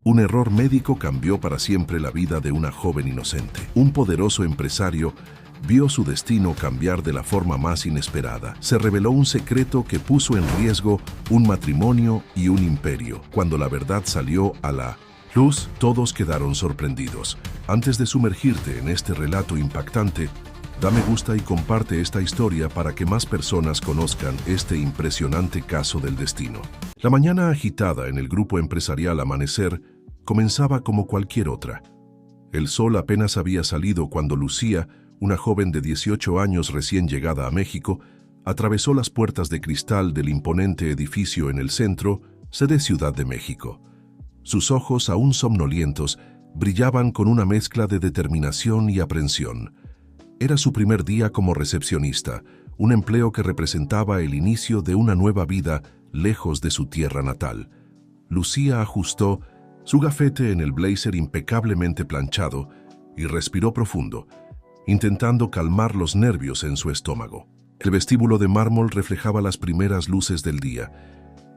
Un error médico cambió para siempre la vida de una joven inocente. Un poderoso empresario vio su destino cambiar de la forma más inesperada. Se reveló un secreto que puso en riesgo un matrimonio y un imperio. Cuando la verdad salió a la luz, todos quedaron sorprendidos. Antes de sumergirte en este relato impactante, da me gusta y comparte esta historia para que más personas conozcan este impresionante caso del destino. La mañana agitada en el grupo empresarial Amanecer comenzaba como cualquier otra. El sol apenas había salido cuando Lucía, una joven de 18 años recién llegada a México, atravesó las puertas de cristal del imponente edificio en el centro, sede Ciudad de México. Sus ojos, aún somnolientos, brillaban con una mezcla de determinación y aprensión. Era su primer día como recepcionista, un empleo que representaba el inicio de una nueva vida lejos de su tierra natal. Lucía ajustó su gafete en el blazer impecablemente planchado y respiró profundo, intentando calmar los nervios en su estómago. El vestíbulo de mármol reflejaba las primeras luces del día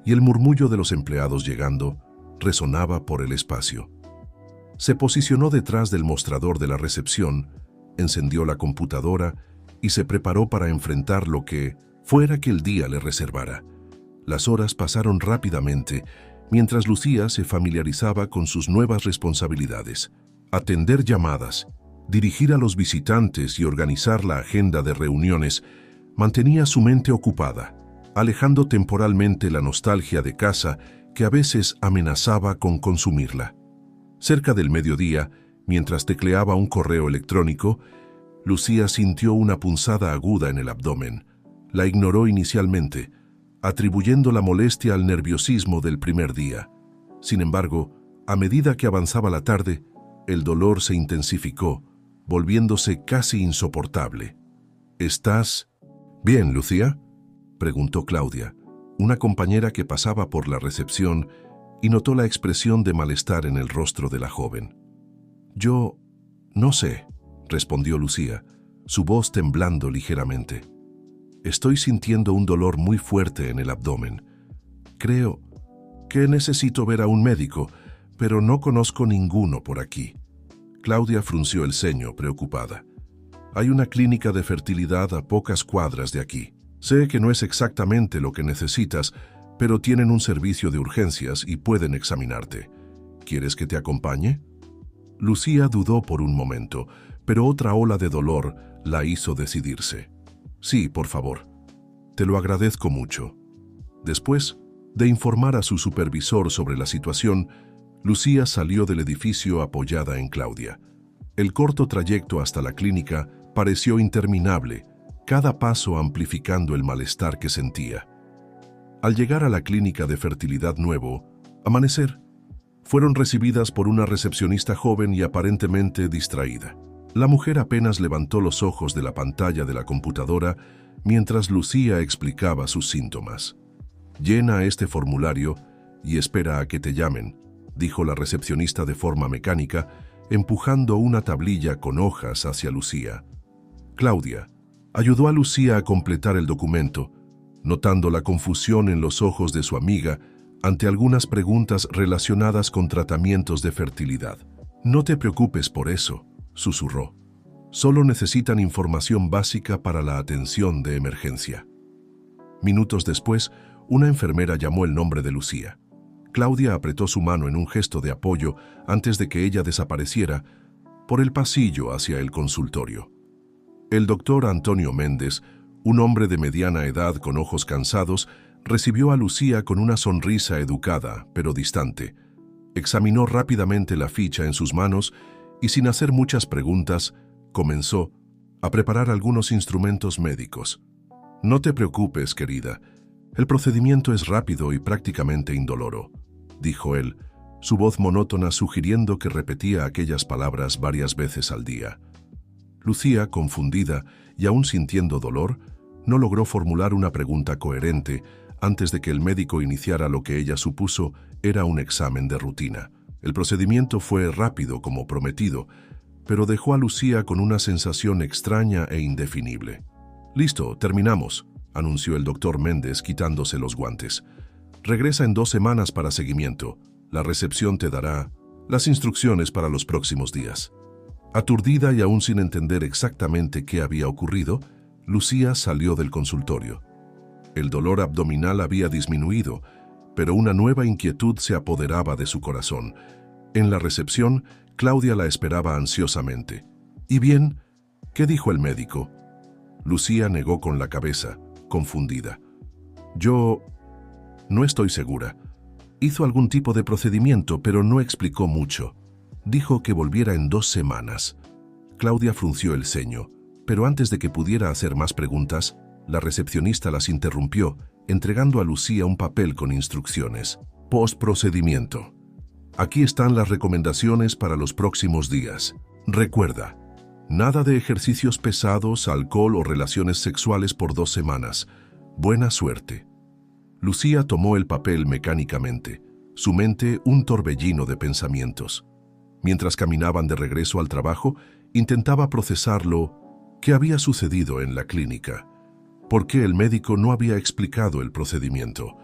y el murmullo de los empleados llegando resonaba por el espacio. Se posicionó detrás del mostrador de la recepción, encendió la computadora y se preparó para enfrentar lo que fuera que el día le reservara. Las horas pasaron rápidamente mientras Lucía se familiarizaba con sus nuevas responsabilidades. Atender llamadas, dirigir a los visitantes y organizar la agenda de reuniones mantenía su mente ocupada, alejando temporalmente la nostalgia de casa que a veces amenazaba con consumirla. Cerca del mediodía, mientras tecleaba un correo electrónico, Lucía sintió una punzada aguda en el abdomen. La ignoró inicialmente, atribuyendo la molestia al nerviosismo del primer día. Sin embargo, a medida que avanzaba la tarde, el dolor se intensificó, volviéndose casi insoportable. ¿Estás bien, Lucía?, preguntó Claudia, una compañera que pasaba por la recepción y notó la expresión de malestar en el rostro de la joven. «Yo no sé», respondió Lucía, su voz temblando ligeramente. «Estoy sintiendo un dolor muy fuerte en el abdomen. Creo que necesito ver a un médico, pero no conozco ninguno por aquí». Claudia frunció el ceño, preocupada. «Hay una clínica de fertilidad a pocas cuadras de aquí. Sé que no es exactamente lo que necesitas, pero tienen un servicio de urgencias y pueden examinarte. ¿Quieres que te acompañe?» Lucía dudó por un momento, pero otra ola de dolor la hizo decidirse. «Sí, por favor. Te lo agradezco mucho». Después de informar a su supervisor sobre la situación, Lucía salió del edificio apoyada en Claudia. El corto trayecto hasta la clínica pareció interminable, cada paso amplificando el malestar que sentía. Al llegar a la clínica de fertilidad nuevo, Amanecer, fueron recibidas por una recepcionista joven y aparentemente distraída. La mujer apenas levantó los ojos de la pantalla de la computadora mientras Lucía explicaba sus síntomas. «Llena este formulario y espera a que te llamen», dijo la recepcionista de forma mecánica, empujando una tablilla con hojas hacia Lucía. Claudia ayudó a Lucía a completar el documento, notando la confusión en los ojos de su amiga ante algunas preguntas relacionadas con tratamientos de fertilidad. «No te preocupes por eso», susurró. «Solo necesitan información básica para la atención de emergencia». Minutos después, una enfermera llamó el nombre de Lucía. Claudia apretó su mano en un gesto de apoyo antes de que ella desapareciera por el pasillo hacia el consultorio. El doctor Antonio Méndez, un hombre de mediana edad con ojos cansados, recibió a Lucía con una sonrisa educada, pero distante. Examinó rápidamente la ficha en sus manos y, sin hacer muchas preguntas, comenzó a preparar algunos instrumentos médicos. «No te preocupes, querida. El procedimiento es rápido y prácticamente indoloro», dijo él, su voz monótona sugiriendo que repetía aquellas palabras varias veces al día. Lucía, confundida y aún sintiendo dolor, no logró formular una pregunta coherente antes de que el médico iniciara lo que ella supuso era un examen de rutina. El procedimiento fue rápido como prometido, pero dejó a Lucía con una sensación extraña e indefinible. «Listo, terminamos», anunció el doctor Méndez quitándose los guantes. «Regresa en 2 semanas para seguimiento. La recepción te dará las instrucciones para los próximos días. Aturdida y aún sin entender exactamente qué había ocurrido, Lucía salió del consultorio. El dolor abdominal había disminuido, pero una nueva inquietud se apoderaba de su corazón. En la recepción, Claudia la esperaba ansiosamente. «¿Y bien? ¿Qué dijo el médico?» Lucía negó con la cabeza, confundida. «Yo no estoy segura. Hizo algún tipo de procedimiento, pero no explicó mucho. Dijo que volviera en 2 semanas». Claudia frunció el ceño, pero antes de que pudiera hacer más preguntas, la recepcionista las interrumpió, entregando a Lucía un papel con instrucciones. Postprocedimiento. Aquí están las recomendaciones para los próximos días. Recuerda, nada de ejercicios pesados, alcohol o relaciones sexuales por 2 semanas. Buena suerte. Lucía tomó el papel mecánicamente, su mente un torbellino de pensamientos. Mientras caminaban de regreso al trabajo, intentaba procesar lo que había sucedido en la clínica. ¿Por qué el médico no había explicado el procedimiento?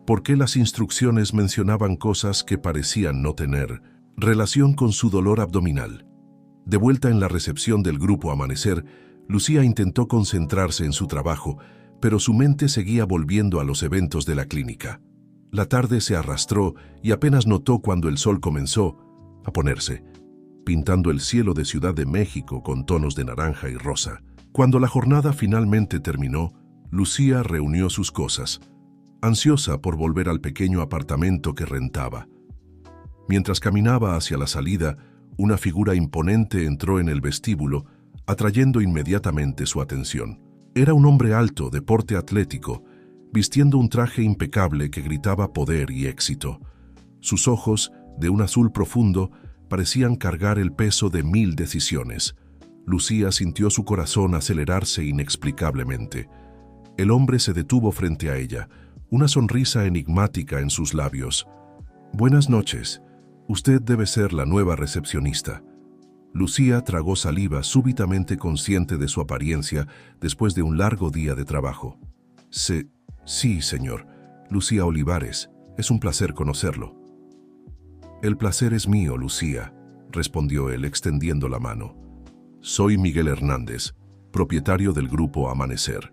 ¿Por qué las instrucciones mencionaban cosas que parecían no tener relación con su dolor abdominal? De vuelta en la recepción del Grupo Amanecer, Lucía intentó concentrarse en su trabajo, pero su mente seguía volviendo a los eventos de la clínica. La tarde se arrastró y apenas notó cuando el sol comenzó a ponerse, pintando el cielo de Ciudad de México con tonos de naranja y rosa. Cuando la jornada finalmente terminó, Lucía reunió sus cosas, ansiosa por volver al pequeño apartamento que rentaba. Mientras caminaba hacia la salida, una figura imponente entró en el vestíbulo, atrayendo inmediatamente su atención. Era un hombre alto, de porte atlético, vistiendo un traje impecable que gritaba poder y éxito. Sus ojos, de un azul profundo, parecían cargar el peso de 1000 decisiones. Lucía sintió su corazón acelerarse inexplicablemente. El hombre se detuvo frente a ella, una sonrisa enigmática en sus labios. «Buenas noches. Usted debe ser la nueva recepcionista». Lucía tragó saliva, súbitamente consciente de su apariencia después de un largo día de trabajo. Sí, señor. Lucía Olivares. Es un placer conocerlo». «El placer es mío, Lucía», respondió él extendiendo la mano. «Soy Miguel Hernández, propietario del Grupo Amanecer».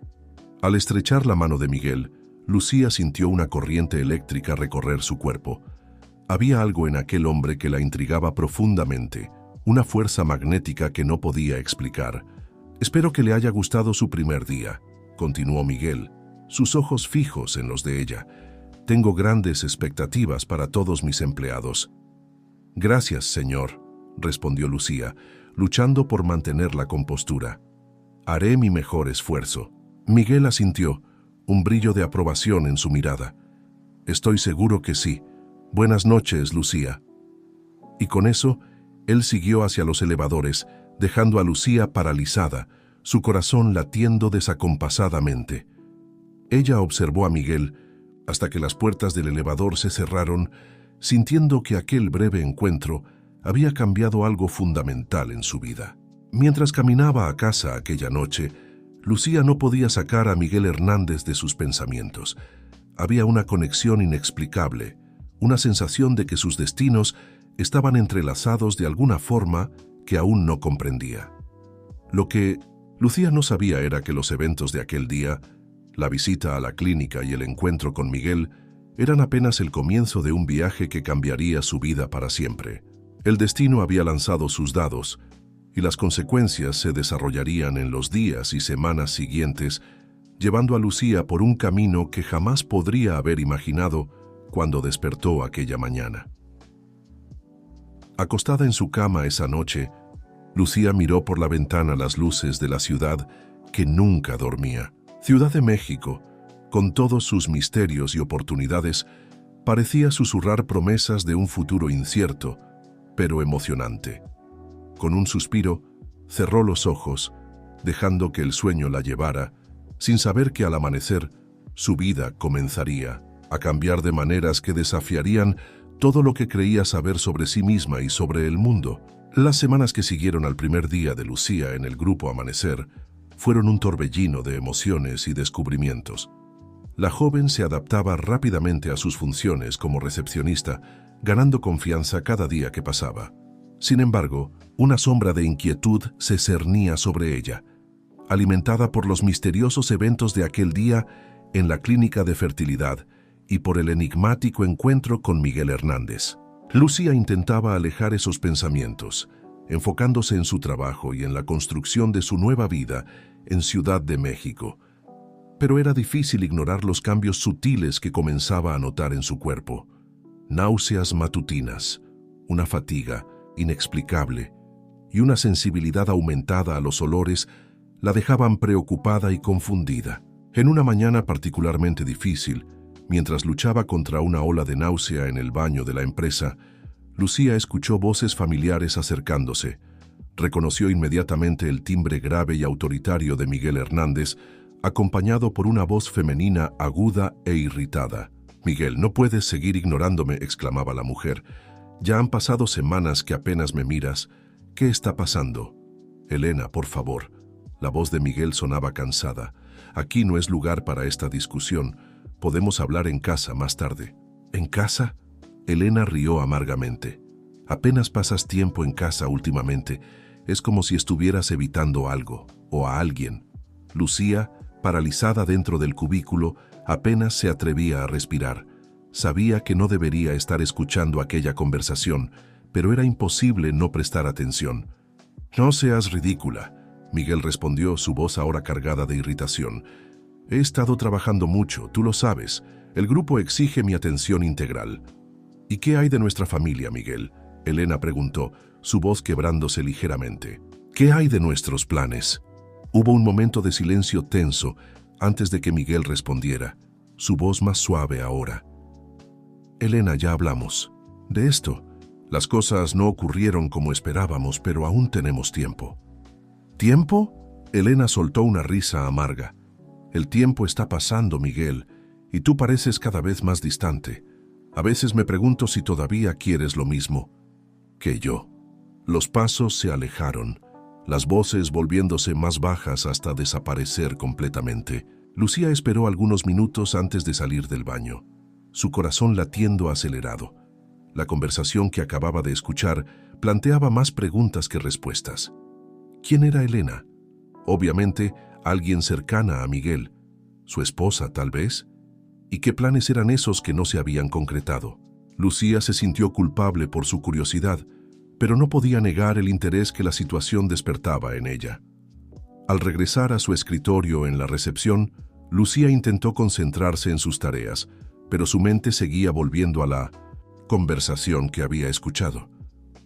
Al estrechar la mano de Miguel, Lucía sintió una corriente eléctrica recorrer su cuerpo. Había algo en aquel hombre que la intrigaba profundamente, una fuerza magnética que no podía explicar. «Espero que le haya gustado su primer día», continuó Miguel, sus ojos fijos en los de ella. «Tengo grandes expectativas para todos mis empleados». «Gracias, señor», respondió Lucía, luchando por mantener la compostura. «Haré mi mejor esfuerzo». Miguel asintió, un brillo de aprobación en su mirada. «Estoy seguro que sí. Buenas noches, Lucía». Y con eso, él siguió hacia los elevadores, dejando a Lucía paralizada, su corazón latiendo desacompasadamente. Ella observó a Miguel hasta que las puertas del elevador se cerraron, sintiendo que aquel breve encuentro había cambiado algo fundamental en su vida. Mientras caminaba a casa aquella noche, Lucía no podía sacar a Miguel Hernández de sus pensamientos. Había una conexión inexplicable, una sensación de que sus destinos estaban entrelazados de alguna forma que aún no comprendía. Lo que Lucía no sabía era que los eventos de aquel día, la visita a la clínica y el encuentro con Miguel, eran apenas el comienzo de un viaje que cambiaría su vida para siempre. El destino había lanzado sus dados, y las consecuencias se desarrollarían en los días y semanas siguientes, llevando a Lucía por un camino que jamás podría haber imaginado cuando despertó aquella mañana. Acostada en su cama esa noche, Lucía miró por la ventana las luces de la ciudad que nunca dormía. Ciudad de México, con todos sus misterios y oportunidades, parecía susurrar promesas de un futuro incierto, pero emocionante. Con un suspiro, cerró los ojos, dejando que el sueño la llevara, sin saber que al amanecer, su vida comenzaría a cambiar de maneras que desafiarían todo lo que creía saber sobre sí misma y sobre el mundo. Las semanas que siguieron al primer día de Lucía en el Grupo Amanecer fueron un torbellino de emociones y descubrimientos. La joven se adaptaba rápidamente a sus funciones como recepcionista, ganando confianza cada día que pasaba. Sin embargo, una sombra de inquietud se cernía sobre ella, alimentada por los misteriosos eventos de aquel día en la clínica de fertilidad y por el enigmático encuentro con Miguel Hernández. Lucía intentaba alejar esos pensamientos, enfocándose en su trabajo y en la construcción de su nueva vida en Ciudad de México. Pero era difícil ignorar los cambios sutiles que comenzaba a notar en su cuerpo. Náuseas matutinas, una fatiga inexplicable y una sensibilidad aumentada a los olores la dejaban preocupada y confundida. En una mañana particularmente difícil, mientras luchaba contra una ola de náusea en el baño de la empresa, Lucía escuchó voces familiares acercándose. Reconoció inmediatamente el timbre grave y autoritario de Miguel Hernández, acompañado por una voz femenina aguda e irritada. «Miguel, no puedes seguir ignorándome», exclamaba la mujer. «Ya han pasado semanas que apenas me miras. ¿Qué está pasando?» «Elena, por favor». La voz de Miguel sonaba cansada. «Aquí no es lugar para esta discusión. Podemos hablar en casa más tarde». «¿En casa?» Elena rió amargamente. «Apenas pasas tiempo en casa últimamente. Es como si estuvieras evitando algo, o a alguien». Lucía, paralizada dentro del cubículo, apenas se atrevía a respirar. Sabía que no debería estar escuchando aquella conversación, pero era imposible no prestar atención. «No seas ridícula», Miguel respondió, su voz ahora cargada de irritación. «He estado trabajando mucho, tú lo sabes. El grupo exige mi atención integral». «¿Y qué hay de nuestra familia, Miguel?», Elena preguntó, su voz quebrándose ligeramente. «¿Qué hay de nuestros planes?». Hubo un momento de silencio tenso antes de que Miguel respondiera, su voz más suave ahora. «Elena, ya hablamos de esto. Las cosas no ocurrieron como esperábamos, pero aún tenemos tiempo». «¿Tiempo?», Elena soltó una risa amarga. «El tiempo está pasando, Miguel, y tú pareces cada vez más distante. A veces me pregunto si todavía quieres lo mismo que yo». Los pasos se alejaron, las voces volviéndose más bajas hasta desaparecer completamente. Lucía esperó algunos minutos antes de salir del baño, su corazón latiendo acelerado. La conversación que acababa de escuchar planteaba más preguntas que respuestas. ¿Quién era Elena? Obviamente, alguien cercana a Miguel. ¿Su esposa, tal vez? ¿Y qué planes eran esos que no se habían concretado? Lucía se sintió culpable por su curiosidad, pero no podía negar el interés que la situación despertaba en ella. Al regresar a su escritorio en la recepción, Lucía intentó concentrarse en sus tareas, pero su mente seguía volviendo a la conversación que había escuchado.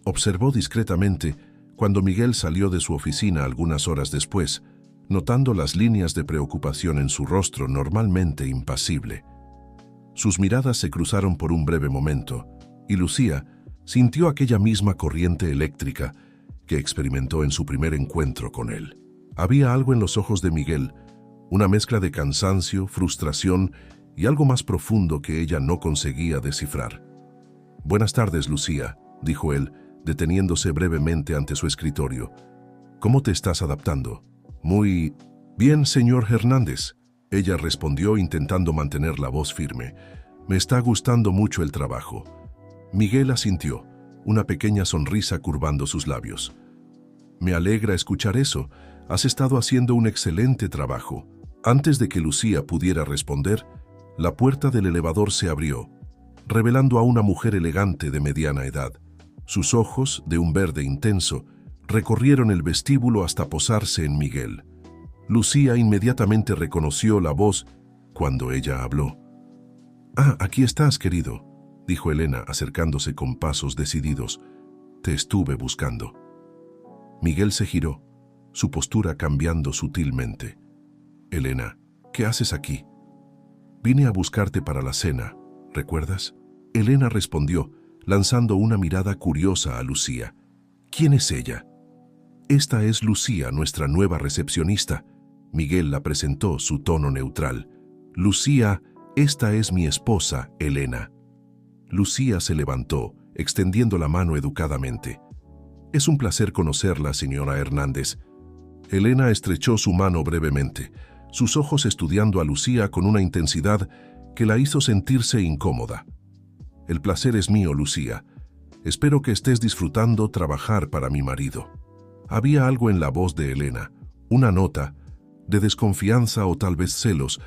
Observó discretamente cuando Miguel salió de su oficina algunas horas después, notando las líneas de preocupación en su rostro normalmente impasible. Sus miradas se cruzaron por un breve momento, y Lucía sintió aquella misma corriente eléctrica que experimentó en su primer encuentro con él. Había algo en los ojos de Miguel, una mezcla de cansancio, frustración y algo más profundo que ella no conseguía descifrar. «Buenas tardes, Lucía», dijo él, deteniéndose brevemente ante su escritorio. «¿Cómo te estás adaptando?» «Muy bien, señor Hernández», ella respondió intentando mantener la voz firme. «Me está gustando mucho el trabajo». Miguel asintió, una pequeña sonrisa curvando sus labios. «Me alegra escuchar eso. Has estado haciendo un excelente trabajo». Antes de que Lucía pudiera responder, la puerta del elevador se abrió, revelando a una mujer elegante de mediana edad. Sus ojos, de un verde intenso, recorrieron el vestíbulo hasta posarse en Miguel. Lucía inmediatamente reconoció la voz cuando ella habló. «Ah, aquí estás, querido», dijo Elena, acercándose con pasos decididos. «Te estuve buscando». Miguel se giró, su postura cambiando sutilmente. «Elena, ¿qué haces aquí?» «Vine a buscarte para la cena, ¿recuerdas?». Elena respondió, lanzando una mirada curiosa a Lucía. «¿Quién es ella?». «Esta es Lucía, nuestra nueva recepcionista». Miguel la presentó, su tono neutral. «Lucía, esta es mi esposa, Elena». Lucía se levantó, extendiendo la mano educadamente. «Es un placer conocerla, señora Hernández». Elena estrechó su mano brevemente, sus ojos estudiando a Lucía con una intensidad que la hizo sentirse incómoda. El placer es mío, Lucía. Espero que estés disfrutando trabajar para mi marido. Había algo en la voz de Elena, una nota de desconfianza o tal vez celos,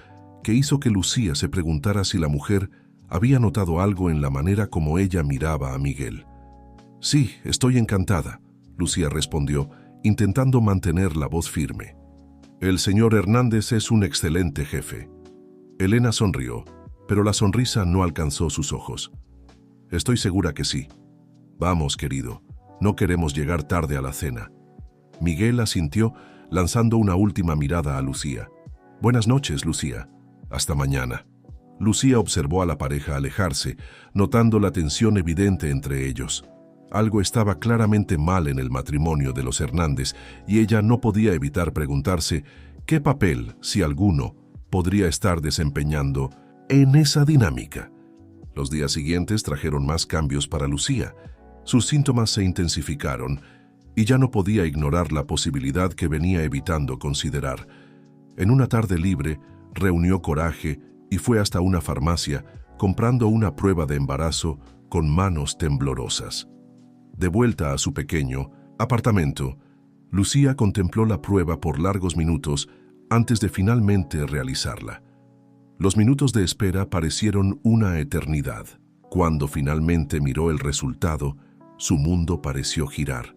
que hizo que Lucía se preguntara si la mujer había notado algo en la manera como ella miraba a Miguel. Sí, estoy encantada, Lucía respondió, intentando mantener la voz firme. El señor Hernández es un excelente jefe. Elena sonrió, pero la sonrisa no alcanzó sus ojos. Estoy segura que sí. Vamos, querido, no queremos llegar tarde a la cena. Miguel asintió, lanzando una última mirada a Lucía. Buenas noches, Lucía. Hasta mañana. Lucía observó a la pareja alejarse, notando la tensión evidente entre ellos. Algo estaba claramente mal en el matrimonio de los Hernández y ella no podía evitar preguntarse qué papel, si alguno, podría estar desempeñando en esa dinámica. Los días siguientes trajeron más cambios para Lucía. Sus síntomas se intensificaron y ya no podía ignorar la posibilidad que venía evitando considerar. En una tarde libre, reunió coraje y fue hasta una farmacia, comprando una prueba de embarazo con manos temblorosas. De vuelta a su pequeño apartamento, Lucía contempló la prueba por largos minutos antes de finalmente realizarla. Los minutos de espera parecieron una eternidad. Cuando finalmente miró el resultado, su mundo pareció girar.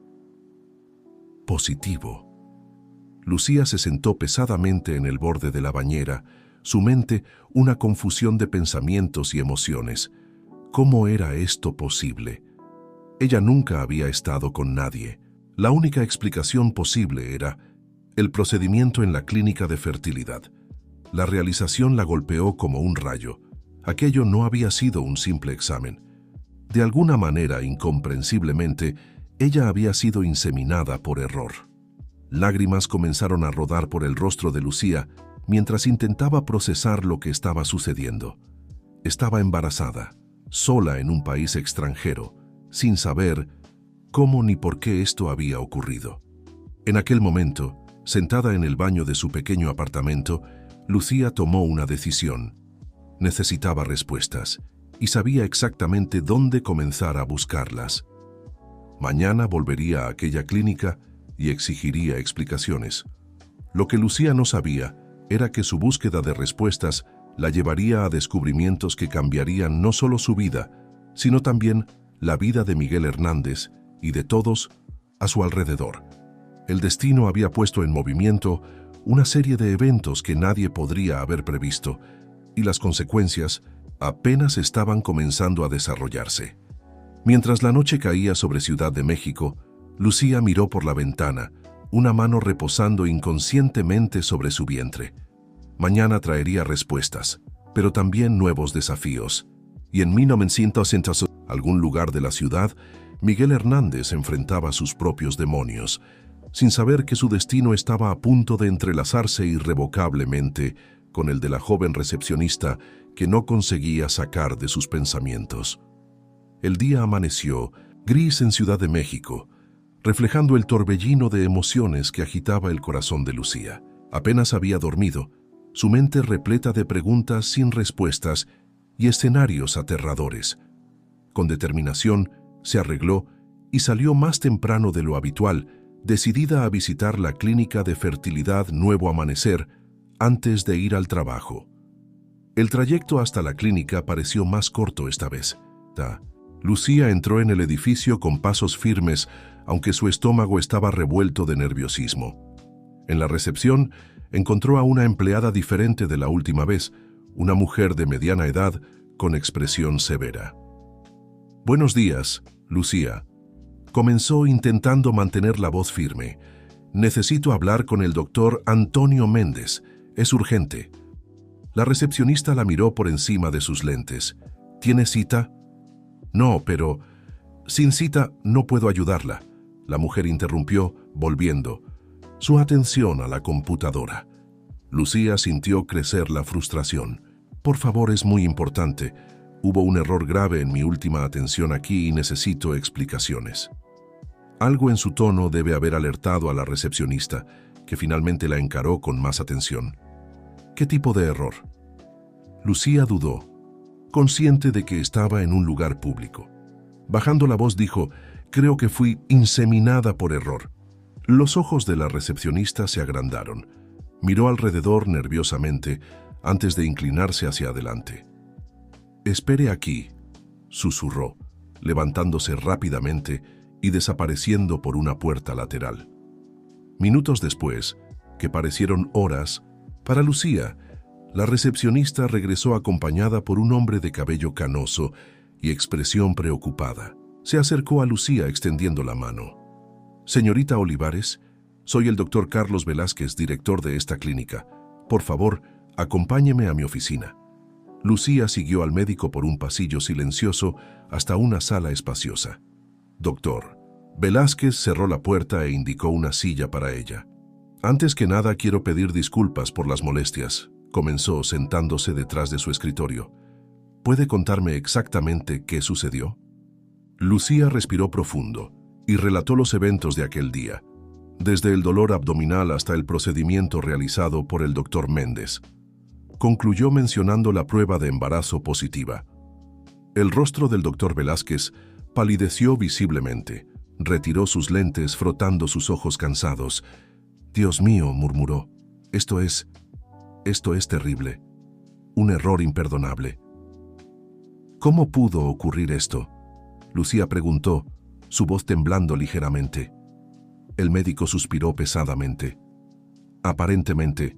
Positivo. Lucía se sentó pesadamente en el borde de la bañera, su mente una confusión de pensamientos y emociones. ¿Cómo era esto posible? Ella nunca había estado con nadie. La única explicación posible era el procedimiento en la clínica de fertilidad. La realización la golpeó como un rayo. Aquello no había sido un simple examen. De alguna manera, incomprensiblemente, ella había sido inseminada por error. Lágrimas comenzaron a rodar por el rostro de Lucía mientras intentaba procesar lo que estaba sucediendo. Estaba embarazada, sola en un país extranjero, sin saber cómo ni por qué esto había ocurrido. En aquel momento, sentada en el baño de su pequeño apartamento, Lucía tomó una decisión. Necesitaba respuestas y sabía exactamente dónde comenzar a buscarlas. Mañana volvería a aquella clínica y exigiría explicaciones. Lo que Lucía no sabía era que su búsqueda de respuestas la llevaría a descubrimientos que cambiarían no solo su vida, sino también la vida de Miguel Hernández y de todos a su alrededor. El destino había puesto en movimiento una serie de eventos que nadie podría haber previsto, y las consecuencias apenas estaban comenzando a desarrollarse. Mientras la noche caía sobre Ciudad de México, Lucía miró por la ventana, una mano reposando inconscientemente sobre su vientre. Mañana traería respuestas, pero también nuevos desafíos. Y en 1900, algún lugar de la ciudad, Miguel Hernández enfrentaba sus propios demonios, sin saber que su destino estaba a punto de entrelazarse irrevocablemente con el de la joven recepcionista que no conseguía sacar de sus pensamientos. El día amaneció, gris en Ciudad de México, reflejando el torbellino de emociones que agitaba el corazón de Lucía. Apenas había dormido, su mente repleta de preguntas sin respuestas y escenarios aterradores. Con determinación, se arregló y salió más temprano de lo habitual, decidida a visitar la clínica de fertilidad Nuevo Amanecer antes de ir al trabajo. El trayecto hasta la clínica pareció más corto esta vez. Lucía entró en el edificio con pasos firmes, aunque su estómago estaba revuelto de nerviosismo. En la recepción, encontró a una empleada diferente de la última vez, una mujer de mediana edad con expresión severa. «Buenos días, Lucía», comenzó intentando mantener la voz firme. «Necesito hablar con el doctor Antonio Méndez. Es urgente». La recepcionista la miró por encima de sus lentes. «¿Tiene cita?» «No, pero sin cita no puedo ayudarla», la mujer interrumpió, volviendo su atención a la computadora. Lucía sintió crecer la frustración. «Por favor, es muy importante. Hubo un error grave en mi última atención aquí y necesito explicaciones». Algo en su tono debe haber alertado a la recepcionista, que finalmente la encaró con más atención. «¿Qué tipo de error?» Lucía dudó. consciente de que estaba en un lugar público. Bajando la voz dijo, «Creo que fui inseminada por error». Los ojos de la recepcionista se agrandaron. Miró alrededor nerviosamente antes de inclinarse hacia adelante. «Espere aquí», susurró, levantándose rápidamente y desapareciendo por una puerta lateral. Minutos después, que parecieron horas, para Lucía, la recepcionista regresó acompañada por un hombre de cabello canoso y expresión preocupada. Se acercó a Lucía extendiendo la mano. «Señorita Olivares, soy el doctor Carlos Velázquez, director de esta clínica. Por favor, acompáñeme a mi oficina». Lucía siguió al médico por un pasillo silencioso hasta una sala espaciosa. «Doctor». Velázquez cerró la puerta e indicó una silla para ella. «Antes que nada quiero pedir disculpas por las molestias», comenzó sentándose detrás de su escritorio. «¿Puede contarme exactamente qué sucedió?». Lucía respiró profundo y relató los eventos de aquel día, desde el dolor abdominal hasta el procedimiento realizado por el doctor Méndez. Concluyó mencionando la prueba de embarazo positiva. El rostro del doctor Velázquez palideció visiblemente. Retiró sus lentes frotando sus ojos cansados. «Dios mío», murmuró, esto es terrible. Un error imperdonable». «¿Cómo pudo ocurrir esto?», Lucía preguntó, su voz temblando ligeramente. El médico suspiró pesadamente. «Aparentemente,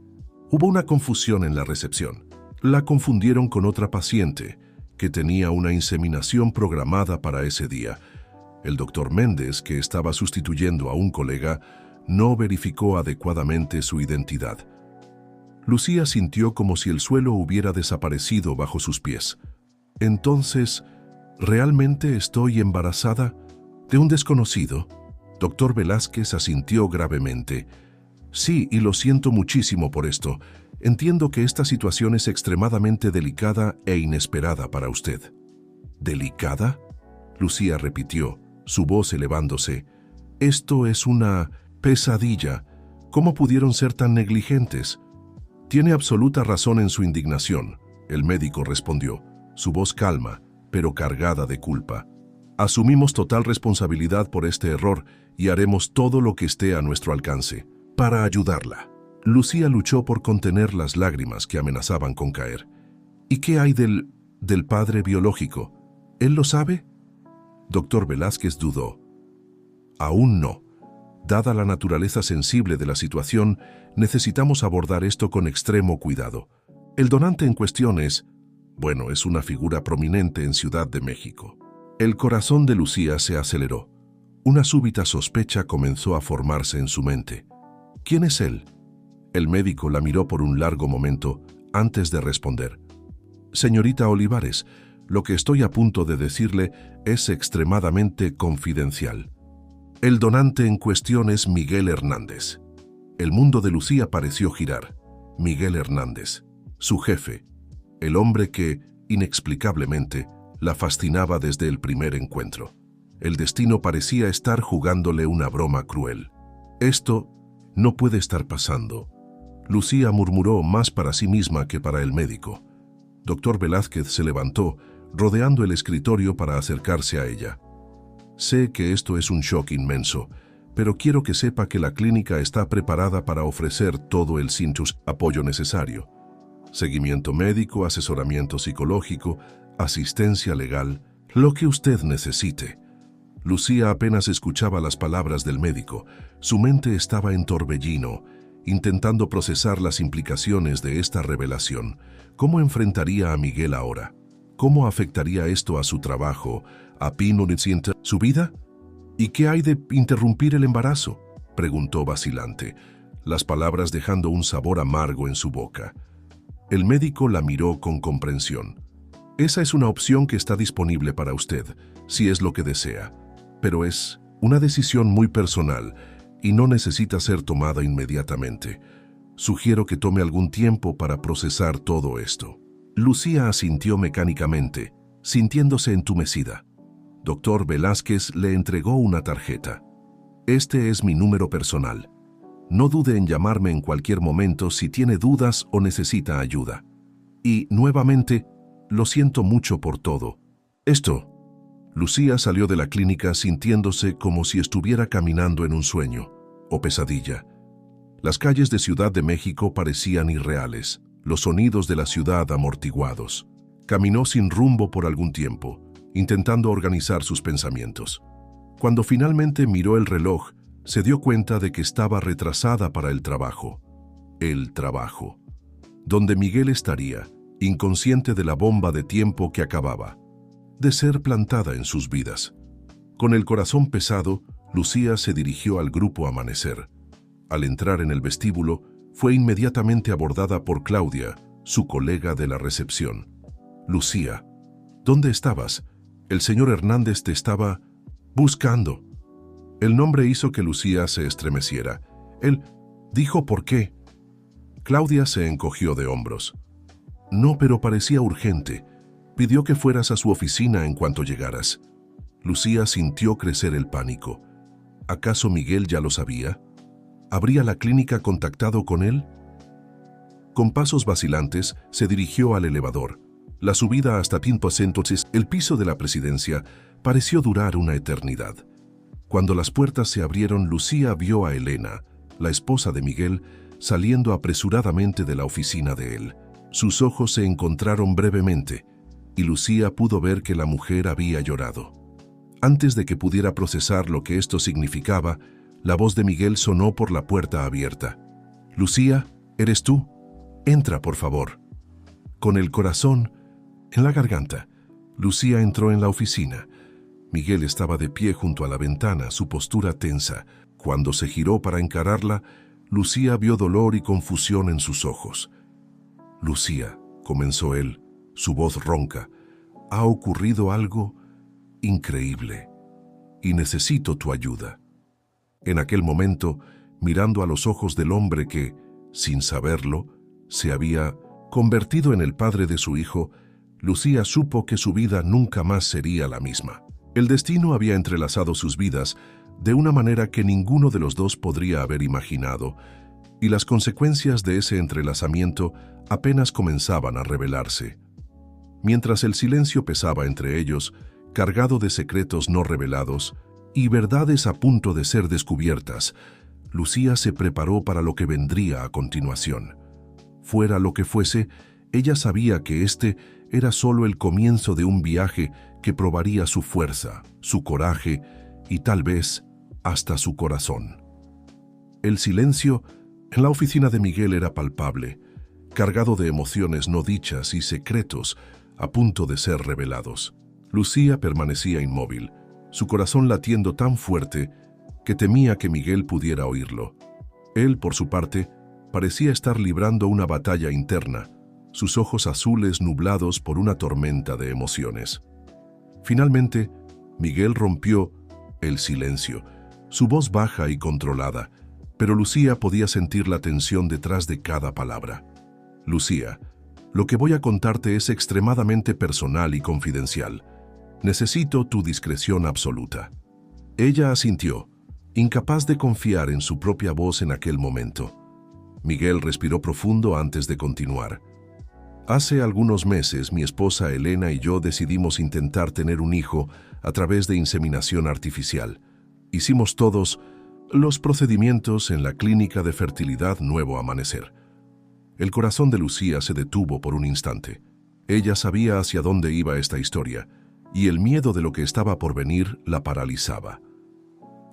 hubo una confusión en la recepción. La confundieron con otra paciente que tenía una inseminación programada para ese día. El doctor Méndez, que estaba sustituyendo a un colega, no verificó adecuadamente su identidad». Lucía sintió como si el suelo hubiera desaparecido bajo sus pies. «Entonces, ¿realmente estoy embarazada de un desconocido?». Doctor Velázquez asintió gravemente. «Sí, y lo siento muchísimo por esto. Entiendo que esta situación es extremadamente delicada e inesperada para usted». «¿Delicada?», Lucía repitió, su voz elevándose. «Esto es una pesadilla. ¿Cómo pudieron ser tan negligentes?». «Tiene absoluta razón en su indignación», el médico respondió, su voz calma, pero cargada de culpa. «Asumimos total responsabilidad por este error y haremos todo lo que esté a nuestro alcance para ayudarla». Lucía luchó por contener las lágrimas que amenazaban con caer. «¿Y qué hay del padre biológico? ¿Él lo sabe?». Doctor Velázquez dudó. «Aún no. Dada la naturaleza sensible de la situación, necesitamos abordar esto con extremo cuidado. El donante en cuestión es una figura prominente en Ciudad de México». El corazón de Lucía se aceleró. Una súbita sospecha comenzó a formarse en su mente. «¿Quién es él?». El médico la miró por un largo momento antes de responder. «Señorita Olivares, lo que estoy a punto de decirle es extremadamente confidencial. El donante en cuestión es Miguel Hernández». El mundo de Lucía pareció girar. Miguel Hernández, su jefe, el hombre que, inexplicablemente, la fascinaba desde el primer encuentro. El destino parecía estar jugándole una broma cruel. «Esto no puede estar pasando», Lucía murmuró más para sí misma que para el médico. Doctor Velázquez se levantó, rodeando el escritorio para acercarse a ella. «Sé que esto es un shock inmenso, pero quiero que sepa que la clínica está preparada para ofrecer todo el apoyo necesario. Seguimiento médico, asesoramiento psicológico, asistencia legal, lo que usted necesite». Lucía apenas escuchaba las palabras del médico. Su mente estaba en torbellino, intentando procesar las implicaciones de esta revelación. ¿Cómo enfrentaría a Miguel ahora? ¿Cómo afectaría esto a su trabajo, a su vida? ¿Y qué hay de interrumpir el embarazo?, preguntó vacilante, las palabras dejando un sabor amargo en su boca. El médico la miró con comprensión. «Esa es una opción que está disponible para usted, si es lo que desea, pero es una decisión muy personal y no necesita ser tomada inmediatamente. Sugiero que tome algún tiempo para procesar todo esto». Lucía asintió mecánicamente, sintiéndose entumecida. Doctor Velázquez le entregó una tarjeta. «Este es mi número personal. No dude en llamarme en cualquier momento si tiene dudas o necesita ayuda. Y, nuevamente, Lo siento mucho por todo. Esto. Lucía salió de la clínica sintiéndose como si estuviera caminando en un sueño o pesadilla. Las calles de Ciudad de México parecían irreales, los sonidos de la ciudad amortiguados. Caminó sin rumbo por algún tiempo, intentando organizar sus pensamientos. Cuando finalmente miró el reloj, se dio cuenta de que estaba retrasada para el trabajo. El trabajo. Donde Miguel estaría, inconsciente de la bomba de tiempo que acababa de ser plantada en sus vidas. Con el corazón pesado, Lucía se dirigió al grupo Amanecer. Al entrar en el vestíbulo, fue inmediatamente abordada por Claudia, su colega de la recepción. «Lucía, ¿dónde estabas? El señor Hernández te estaba buscando». El nombre hizo que Lucía se estremeciera. Él dijo ¿por qué? Claudia se encogió de hombros. «No, pero parecía urgente. Pidió que fueras a su oficina en cuanto llegaras». Lucía sintió crecer el pánico. ¿Acaso Miguel ya lo sabía? ¿Habría la clínica contactado con él? Con pasos vacilantes, se dirigió al elevador. La subida hasta entonces, el piso de la presidencia, pareció durar una eternidad. Cuando las puertas se abrieron, Lucía vio a Elena, la esposa de Miguel, saliendo apresuradamente de la oficina de él. Sus ojos se encontraron brevemente, y Lucía pudo ver que la mujer había llorado. Antes de que pudiera procesar lo que esto significaba, la voz de Miguel sonó por la puerta abierta. «Lucía, ¿eres tú? Entra, por favor». Con el corazón en la garganta, Lucía entró en la oficina. Miguel estaba de pie junto a la ventana, su postura tensa. Cuando se giró para encararla, Lucía vio dolor y confusión en sus ojos. «Lucía», comenzó él, su voz ronca, «ha ocurrido algo increíble y necesito tu ayuda». En aquel momento, mirando a los ojos del hombre que, sin saberlo, se había convertido en el padre de su hijo, Lucía supo que su vida nunca más sería la misma. El destino había entrelazado sus vidas de una manera que ninguno de los dos podría haber imaginado, y las consecuencias de ese entrelazamiento apenas comenzaban a revelarse. Mientras el silencio pesaba entre ellos, cargado de secretos no revelados y verdades a punto de ser descubiertas, Lucía se preparó para lo que vendría a continuación. Fuera lo que fuese, ella sabía que este era solo el comienzo de un viaje que probaría su fuerza, su coraje y tal vez hasta su corazón. El silencio en la oficina de Miguel era palpable, cargado de emociones no dichas y secretos a punto de ser revelados. Lucía permanecía inmóvil, su corazón latiendo tan fuerte que temía que Miguel pudiera oírlo. Él, por su parte, parecía estar librando una batalla interna, sus ojos azules nublados por una tormenta de emociones. Finalmente, Miguel rompió el silencio, su voz baja y controlada, pero Lucía podía sentir la tensión detrás de cada palabra. «Lucía, lo que voy a contarte es extremadamente personal y confidencial. Necesito tu discreción absoluta». Ella asintió, incapaz de confiar en su propia voz en aquel momento. Miguel respiró profundo antes de continuar. «Hace algunos meses, mi esposa Elena y yo decidimos intentar tener un hijo a través de inseminación artificial. Hicimos todos los procedimientos en la clínica de fertilidad Nuevo Amanecer». El corazón de Lucía se detuvo por un instante. Ella sabía hacia dónde iba esta historia, y el miedo de lo que estaba por venir la paralizaba.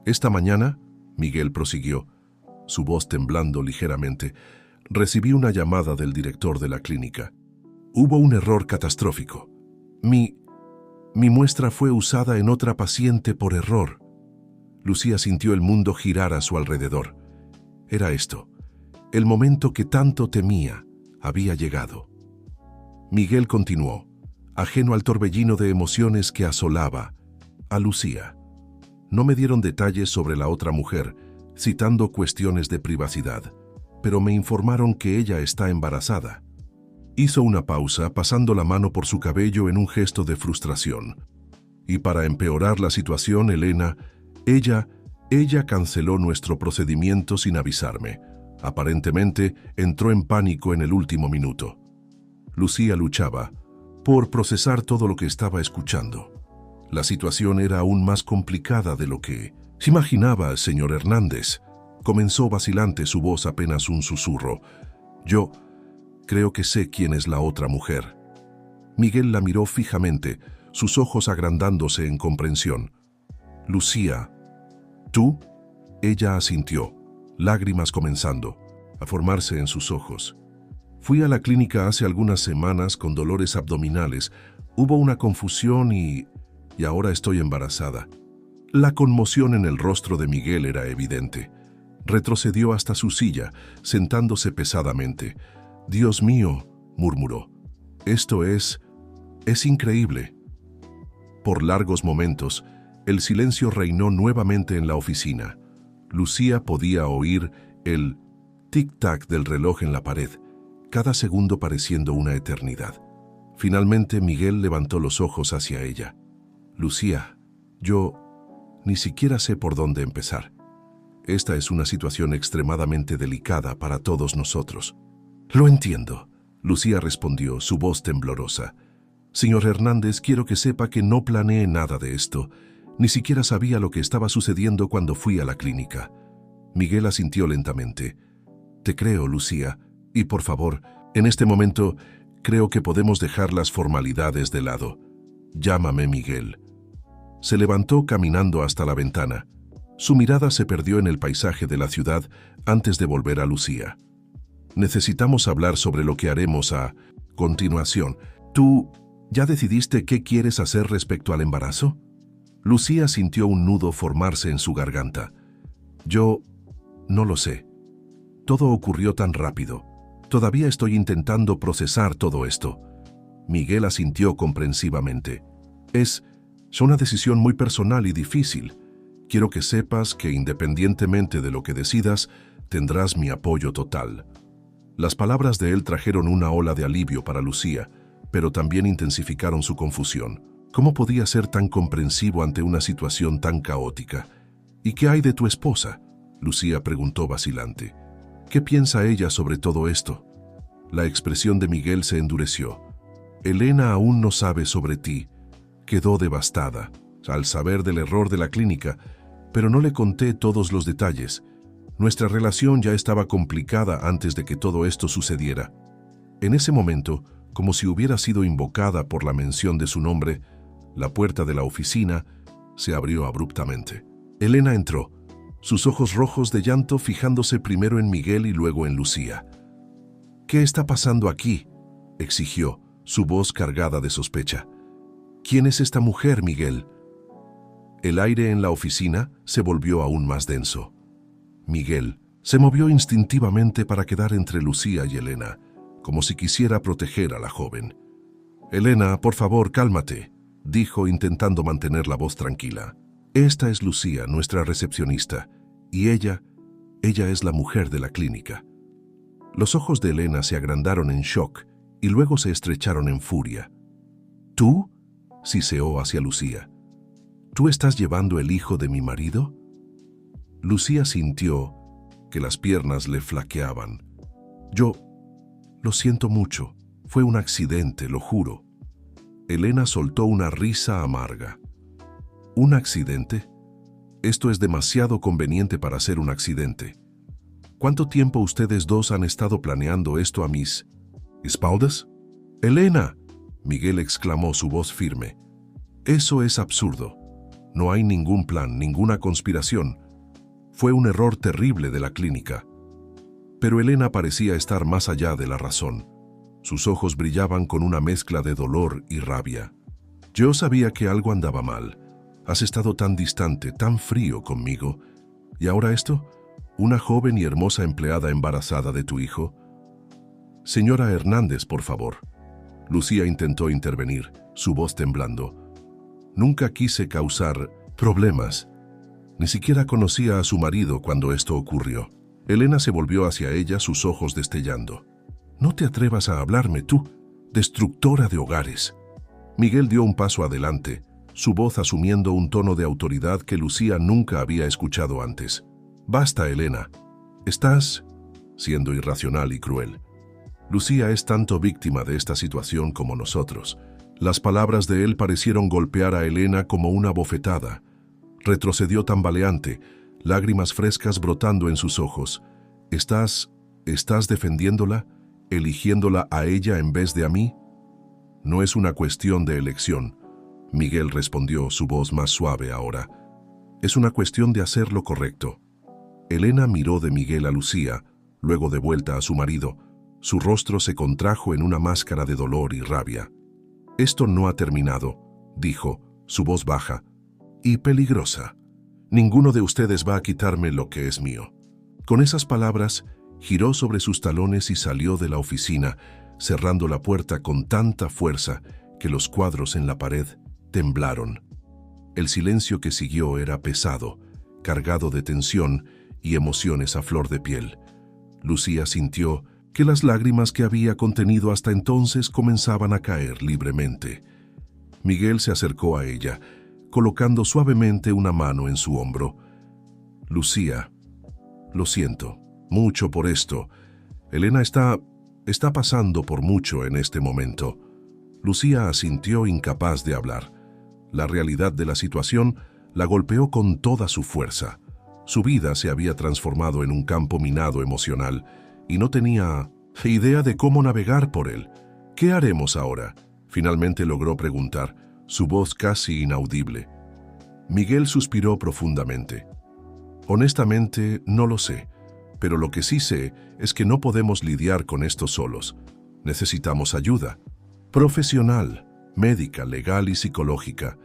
«Esta mañana», Miguel prosiguió, su voz temblando ligeramente, «recibí una llamada del director de la clínica. Hubo un error catastrófico. Mi muestra fue usada en otra paciente por error». Lucía sintió el mundo girar a su alrededor. Era esto. El momento que tanto temía había llegado. Miguel continuó, ajeno al torbellino de emociones que asolaba a Lucía. No me dieron detalles sobre la otra mujer, citando cuestiones de privacidad, pero me informaron que ella está embarazada. Hizo una pausa, pasando la mano por su cabello en un gesto de frustración. Y para empeorar la situación, Elena, ella canceló nuestro procedimiento sin avisarme. Aparentemente, entró en pánico en el último minuto. Lucía luchaba, por procesar todo lo que estaba escuchando. La situación era aún más complicada de lo que se imaginaba, señor Hernández. Comenzó vacilante, su voz apenas un susurro. Yo creo que sé quién es la otra mujer. Miguel la miró fijamente, sus ojos agrandándose en comprensión. Lucía, ¿tú? Ella asintió, lágrimas comenzando a formarse en sus ojos. Fui a la clínica hace algunas semanas con dolores abdominales. Hubo una confusión y ahora estoy embarazada. La conmoción en el rostro de Miguel era evidente. Retrocedió hasta su silla, sentándose pesadamente. «Dios mío», murmuró, «esto es increíble». Por largos momentos, el silencio reinó nuevamente en la oficina. Lucía podía oír el tic-tac del reloj en la pared, cada segundo pareciendo una eternidad. Finalmente, Miguel levantó los ojos hacia ella. «Lucía, yo ni siquiera sé por dónde empezar. Esta es una situación extremadamente delicada para todos nosotros». «Lo entiendo», Lucía respondió, su voz temblorosa. «Señor Hernández, quiero que sepa que no planeé nada de esto. Ni siquiera sabía lo que estaba sucediendo cuando fui a la clínica». Miguel asintió lentamente. «Te creo, Lucía, y por favor, en este momento creo que podemos dejar las formalidades de lado. Llámame Miguel». Se levantó caminando hasta la ventana. Su mirada se perdió en el paisaje de la ciudad antes de volver a Lucía. «Necesitamos hablar sobre lo que haremos a continuación. ¿Tú ya decidiste qué quieres hacer respecto al embarazo?» Lucía sintió un nudo formarse en su garganta. «Yo no lo sé. Todo ocurrió tan rápido. Todavía estoy intentando procesar todo esto». Miguel asintió comprensivamente. Es una decisión muy personal y difícil. Quiero que sepas que independientemente de lo que decidas, tendrás mi apoyo total». Las palabras de él trajeron una ola de alivio para Lucía, pero también intensificaron su confusión. ¿Cómo podía ser tan comprensivo ante una situación tan caótica? «¿Y qué hay de tu esposa?», Lucía preguntó vacilante. «¿Qué piensa ella sobre todo esto?». La expresión de Miguel se endureció. «Elena aún no sabe sobre ti. Quedó devastada al saber del error de la clínica, pero no le conté todos los detalles. Nuestra relación ya estaba complicada antes de que todo esto sucediera». En ese momento, como si hubiera sido invocada por la mención de su nombre, la puerta de la oficina se abrió abruptamente. Elena entró, sus ojos rojos de llanto fijándose primero en Miguel y luego en Lucía. «¿Qué está pasando aquí?», exigió, su voz cargada de sospecha. «¿Quién es esta mujer, Miguel?». El aire en la oficina se volvió aún más denso. Miguel se movió instintivamente para quedar entre Lucía y Elena, como si quisiera proteger a la joven. «Elena, por favor, cálmate», dijo intentando mantener la voz tranquila. «Esta es Lucía, nuestra recepcionista, y ella es la mujer de la clínica». Los ojos de Elena se agrandaron en shock y luego se estrecharon en furia. «¿Tú?», siseó hacia Lucía. «¿Tú estás llevando el hijo de mi marido?». Lucía sintió que las piernas le flaqueaban. «Yo lo siento mucho. Fue un accidente, lo juro». Elena soltó una risa amarga. «¿Un accidente? Esto es demasiado conveniente para ser un accidente. ¿Cuánto tiempo ustedes dos han estado planeando esto a mis espaldas?». «Elena», Miguel exclamó, su voz firme. «Eso es absurdo. No hay ningún plan, ninguna conspiración. Fue un error terrible de la clínica». Pero Elena parecía estar más allá de la razón. Sus ojos brillaban con una mezcla de dolor y rabia. «Yo sabía que algo andaba mal. Has estado tan distante, tan frío conmigo. ¿Y ahora esto? ¿Una joven y hermosa empleada embarazada de tu hijo?». «Señora Hernández, por favor». Lucía intentó intervenir, su voz temblando. «Nunca quise causar problemas. Ni siquiera conocía a su marido cuando esto ocurrió». Elena se volvió hacia ella, sus ojos destellando. «No te atrevas a hablarme, tú, destructora de hogares». Miguel dio un paso adelante, su voz asumiendo un tono de autoridad que Lucía nunca había escuchado antes. «Basta, Elena. Estás siendo irracional y cruel. Lucía es tanto víctima de esta situación como nosotros. Las palabras de él parecieron golpear a Elena como una bofetada. Retrocedió tambaleante, lágrimas frescas brotando en sus ojos. ¿Estás defendiéndola? ¿Eligiéndola a ella en vez de a mí? No es una cuestión de elección, Miguel respondió, su voz más suave ahora. Es una cuestión de hacer lo correcto. Elena miró de Miguel a Lucía, luego de vuelta a su marido. Su rostro se contrajo en una máscara de dolor y rabia. Esto no ha terminado, dijo, su voz baja, y peligrosa. Ninguno de ustedes va a quitarme lo que es mío. Con esas palabras, giró sobre sus talones y salió de la oficina, cerrando la puerta con tanta fuerza que los cuadros en la pared temblaron. El silencio que siguió era pesado, cargado de tensión y emociones a flor de piel. Lucía sintió que las lágrimas que había contenido hasta entonces comenzaban a caer libremente. Miguel se acercó a ella, colocando suavemente una mano en su hombro. Lucía, lo siento mucho por esto. Elena está pasando por mucho en este momento. Lucía asintió, incapaz de hablar. La realidad de la situación la golpeó con toda su fuerza. Su vida se había transformado en un campo minado emocional y no tenía idea de cómo navegar por él. ¿Qué haremos ahora?, finalmente logró preguntar, su voz casi inaudible. Miguel suspiró profundamente. Honestamente, no lo sé, pero lo que sí sé es que no podemos lidiar con esto solos. Necesitamos ayuda. Profesional, médica, legal y psicológica.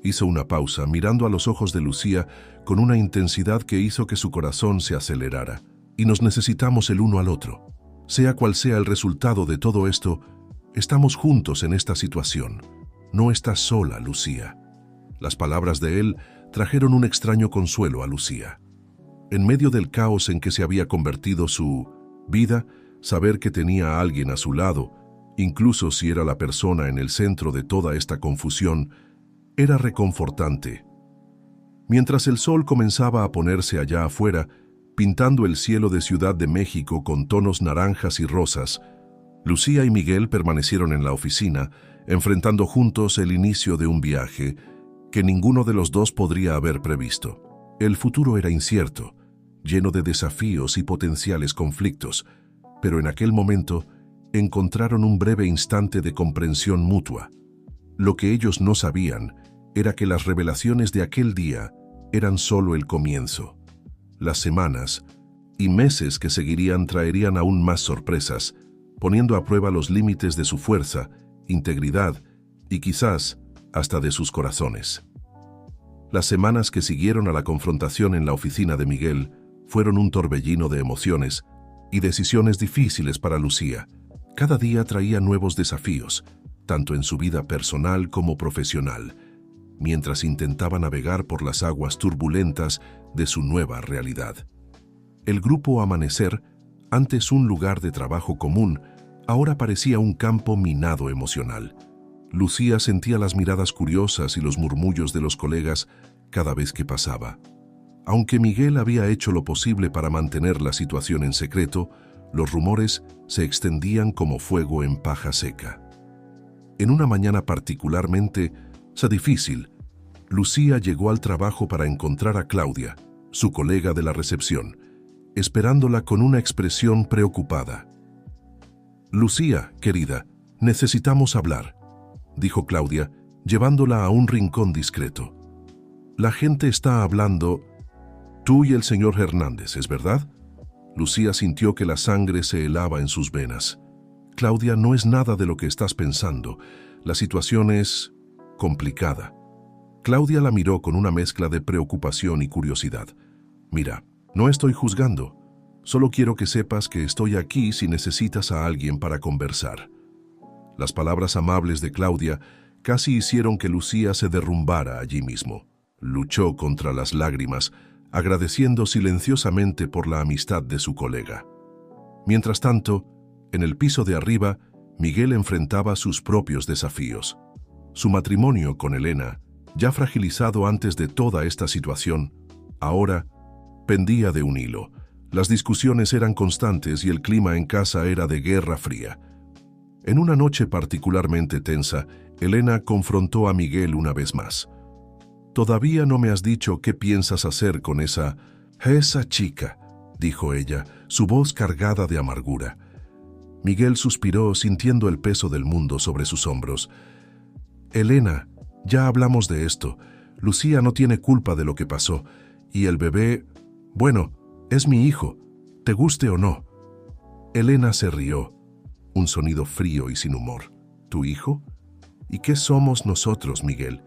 Hizo una pausa, mirando a los ojos de Lucía con una intensidad que hizo que su corazón se acelerara. Y nos necesitamos el uno al otro. Sea cual sea el resultado de todo esto, estamos juntos en esta situación. No estás sola, Lucía. Las palabras de él trajeron un extraño consuelo a Lucía. En medio del caos en que se había convertido su vida, saber que tenía a alguien a su lado, incluso si era la persona en el centro de toda esta confusión, era reconfortante. Mientras el sol comenzaba a ponerse allá afuera, pintando el cielo de Ciudad de México con tonos naranjas y rosas, Lucía y Miguel permanecieron en la oficina, enfrentando juntos el inicio de un viaje que ninguno de los dos podría haber previsto. El futuro era incierto, lleno de desafíos y potenciales conflictos, pero en aquel momento encontraron un breve instante de comprensión mutua. Lo que ellos no sabían era que las revelaciones de aquel día eran solo el comienzo. Las semanas y meses que seguirían traerían aún más sorpresas, poniendo a prueba los límites de su fuerza, integridad y quizás hasta de sus corazones. Las semanas que siguieron a la confrontación en la oficina de Miguel fueron un torbellino de emociones y decisiones difíciles para Lucía. Cada día traía nuevos desafíos, tanto en su vida personal como profesional, mientras intentaba navegar por las aguas turbulentas de su nueva realidad. El grupo Amanecer, antes un lugar de trabajo común, ahora parecía un campo minado emocional. Lucía sentía las miradas curiosas y los murmullos de los colegas cada vez que pasaba. Aunque Miguel había hecho lo posible para mantener la situación en secreto, los rumores se extendían como fuego en paja seca. En una mañana particularmente difícil, Lucía llegó al trabajo para encontrar a Claudia, su colega de la recepción, esperándola con una expresión preocupada. «Lucía, querida, necesitamos hablar», dijo Claudia, llevándola a un rincón discreto. «La gente está hablando. Tú y el señor Hernández, ¿es verdad?». Lucía sintió que la sangre se helaba en sus venas. «Claudia, no es nada de lo que estás pensando. La situación es complicada». Claudia la miró con una mezcla de preocupación y curiosidad. «Mira, no estoy juzgando. Solo quiero que sepas que estoy aquí si necesitas a alguien para conversar». Las palabras amables de Claudia casi hicieron que Lucía se derrumbara allí mismo. Luchó contra las lágrimas, agradeciendo silenciosamente por la amistad de su colega. Mientras tanto, en el piso de arriba, Miguel enfrentaba sus propios desafíos. Su matrimonio con Elena, ya fragilizado antes de toda esta situación, ahora pendía de un hilo. Las discusiones eran constantes y el clima en casa era de guerra fría. En una noche particularmente tensa, Elena confrontó a Miguel una vez más. «Todavía no me has dicho qué piensas hacer con esa chica», dijo ella, su voz cargada de amargura. Miguel suspiró sintiendo el peso del mundo sobre sus hombros. «Elena, ya hablamos de esto. Lucía no tiene culpa de lo que pasó. Y el bebé, bueno, es mi hijo, te guste o no». Elena se rió, un sonido frío y sin humor. «¿Tu hijo? ¿Y qué somos nosotros, Miguel?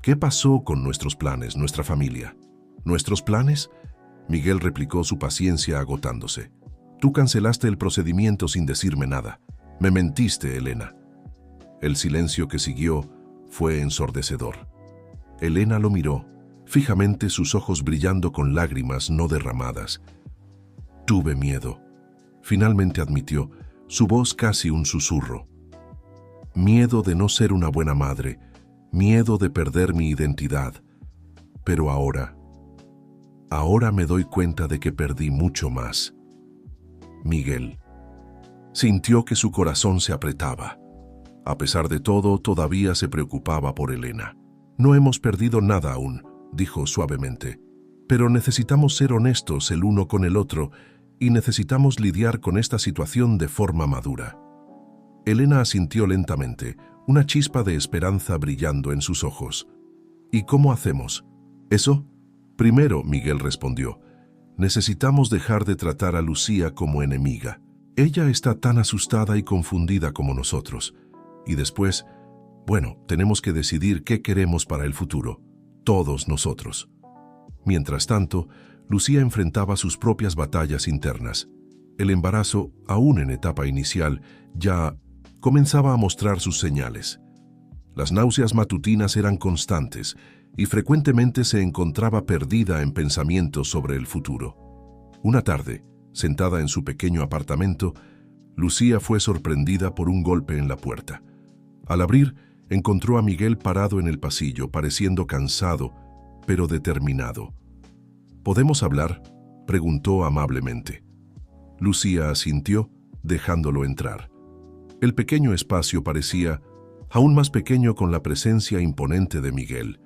¿Qué pasó con nuestros planes, nuestra familia?» «¿Nuestros planes?», Miguel replicó, su paciencia agotándose. «Tú cancelaste el procedimiento sin decirme nada. Me mentiste, Elena». El silencio que siguió fue ensordecedor. Elena lo miró, fijamente, sus ojos brillando con lágrimas no derramadas. «Tuve miedo», finalmente admitió, su voz casi un susurro. «Miedo de no ser una buena madre, miedo de perder mi identidad. Pero ahora me doy cuenta de que perdí mucho más». Miguel sintió que su corazón se apretaba. A pesar de todo, todavía se preocupaba por Elena. «No hemos perdido nada aún», dijo suavemente, «pero necesitamos ser honestos el uno con el otro y necesitamos lidiar con esta situación de forma madura». Elena asintió lentamente, una chispa de esperanza brillando en sus ojos. «¿Y cómo hacemos eso?». «Primero», Miguel respondió, «necesitamos dejar de tratar a Lucía como enemiga. Ella está tan asustada y confundida como nosotros. Y después, bueno, tenemos que decidir qué queremos para el futuro, todos nosotros». Mientras tanto, Lucía enfrentaba sus propias batallas internas. El embarazo, aún en etapa inicial, ya comenzaba a mostrar sus señales. Las náuseas matutinas eran constantes y frecuentemente se encontraba perdida en pensamientos sobre el futuro. Una tarde, sentada en su pequeño apartamento, Lucía fue sorprendida por un golpe en la puerta. Al abrir, encontró a Miguel parado en el pasillo, pareciendo cansado, pero determinado. «¿Podemos hablar?», preguntó amablemente. Lucía asintió, dejándolo entrar. El pequeño espacio parecía aún más pequeño con la presencia imponente de Miguel.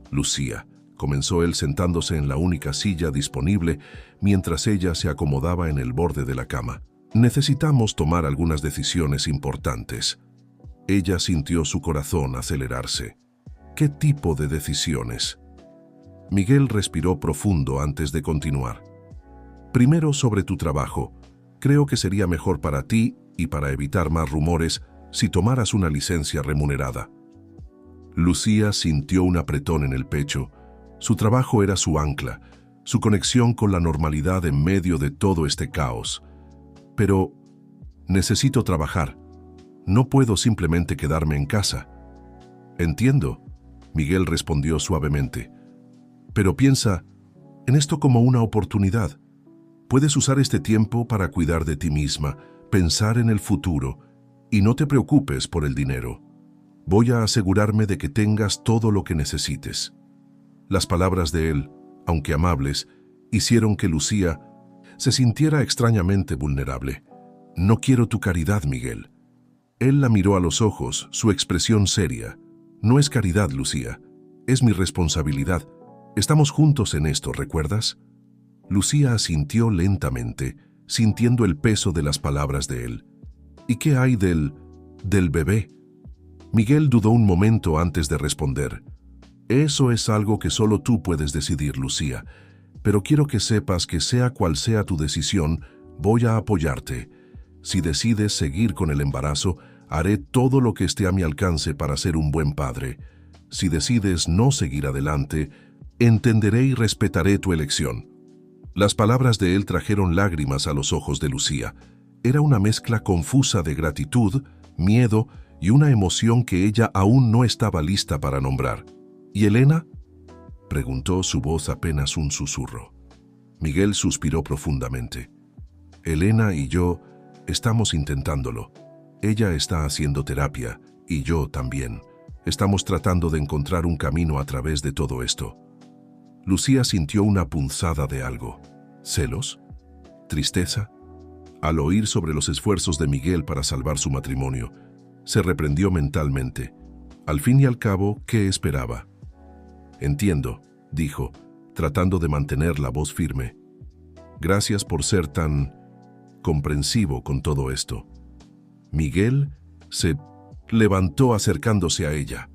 «Lucía», comenzó él sentándose en la única silla disponible mientras ella se acomodaba en el borde de la cama. «Necesitamos tomar algunas decisiones importantes». Ella sintió su corazón acelerarse. «¿Qué tipo de decisiones?». Miguel respiró profundo antes de continuar. «Primero, sobre tu trabajo. Creo que sería mejor para ti y para evitar más rumores si tomaras una licencia remunerada». Lucía sintió un apretón en el pecho. Su trabajo era su ancla, su conexión con la normalidad en medio de todo este caos. «Pero necesito trabajar. No puedo simplemente quedarme en casa». «Entiendo», Miguel respondió suavemente. «Pero piensa en esto como una oportunidad. Puedes usar este tiempo para cuidar de ti misma, pensar en el futuro, y no te preocupes por el dinero. Voy a asegurarme de que tengas todo lo que necesites». Las palabras de él, aunque amables, hicieron que Lucía se sintiera extrañamente vulnerable. «No quiero tu caridad, Miguel». Él la miró a los ojos, su expresión seria. «No es caridad, Lucía. Es mi responsabilidad. Estamos juntos en esto, ¿recuerdas?». Lucía asintió lentamente, sintiendo el peso de las palabras de él. «¿Y qué hay del bebé?». Miguel dudó un momento antes de responder. «Eso es algo que solo tú puedes decidir, Lucía. Pero quiero que sepas que sea cual sea tu decisión, voy a apoyarte. Si decides seguir con el embarazo, haré todo lo que esté a mi alcance para ser un buen padre. Si decides no seguir adelante, entenderé y respetaré tu elección». Las palabras de él trajeron lágrimas a los ojos de Lucía. Era una mezcla confusa de gratitud, miedo y una emoción que ella aún no estaba lista para nombrar. «¿Y Elena?», preguntó, su voz apenas un susurro. Miguel suspiró profundamente. «Elena y yo estamos intentándolo. Ella está haciendo terapia y yo también. Estamos tratando de encontrar un camino a través de todo esto». Lucía sintió una punzada de algo. ¿Celos? ¿Tristeza? Al oír sobre los esfuerzos de Miguel para salvar su matrimonio, Se reprendió mentalmente. Al fin y al cabo, ¿qué esperaba? Entiendo, dijo, tratando de mantener la voz firme. Gracias por ser tan comprensivo con todo esto. Miguel se levantó acercándose a ella.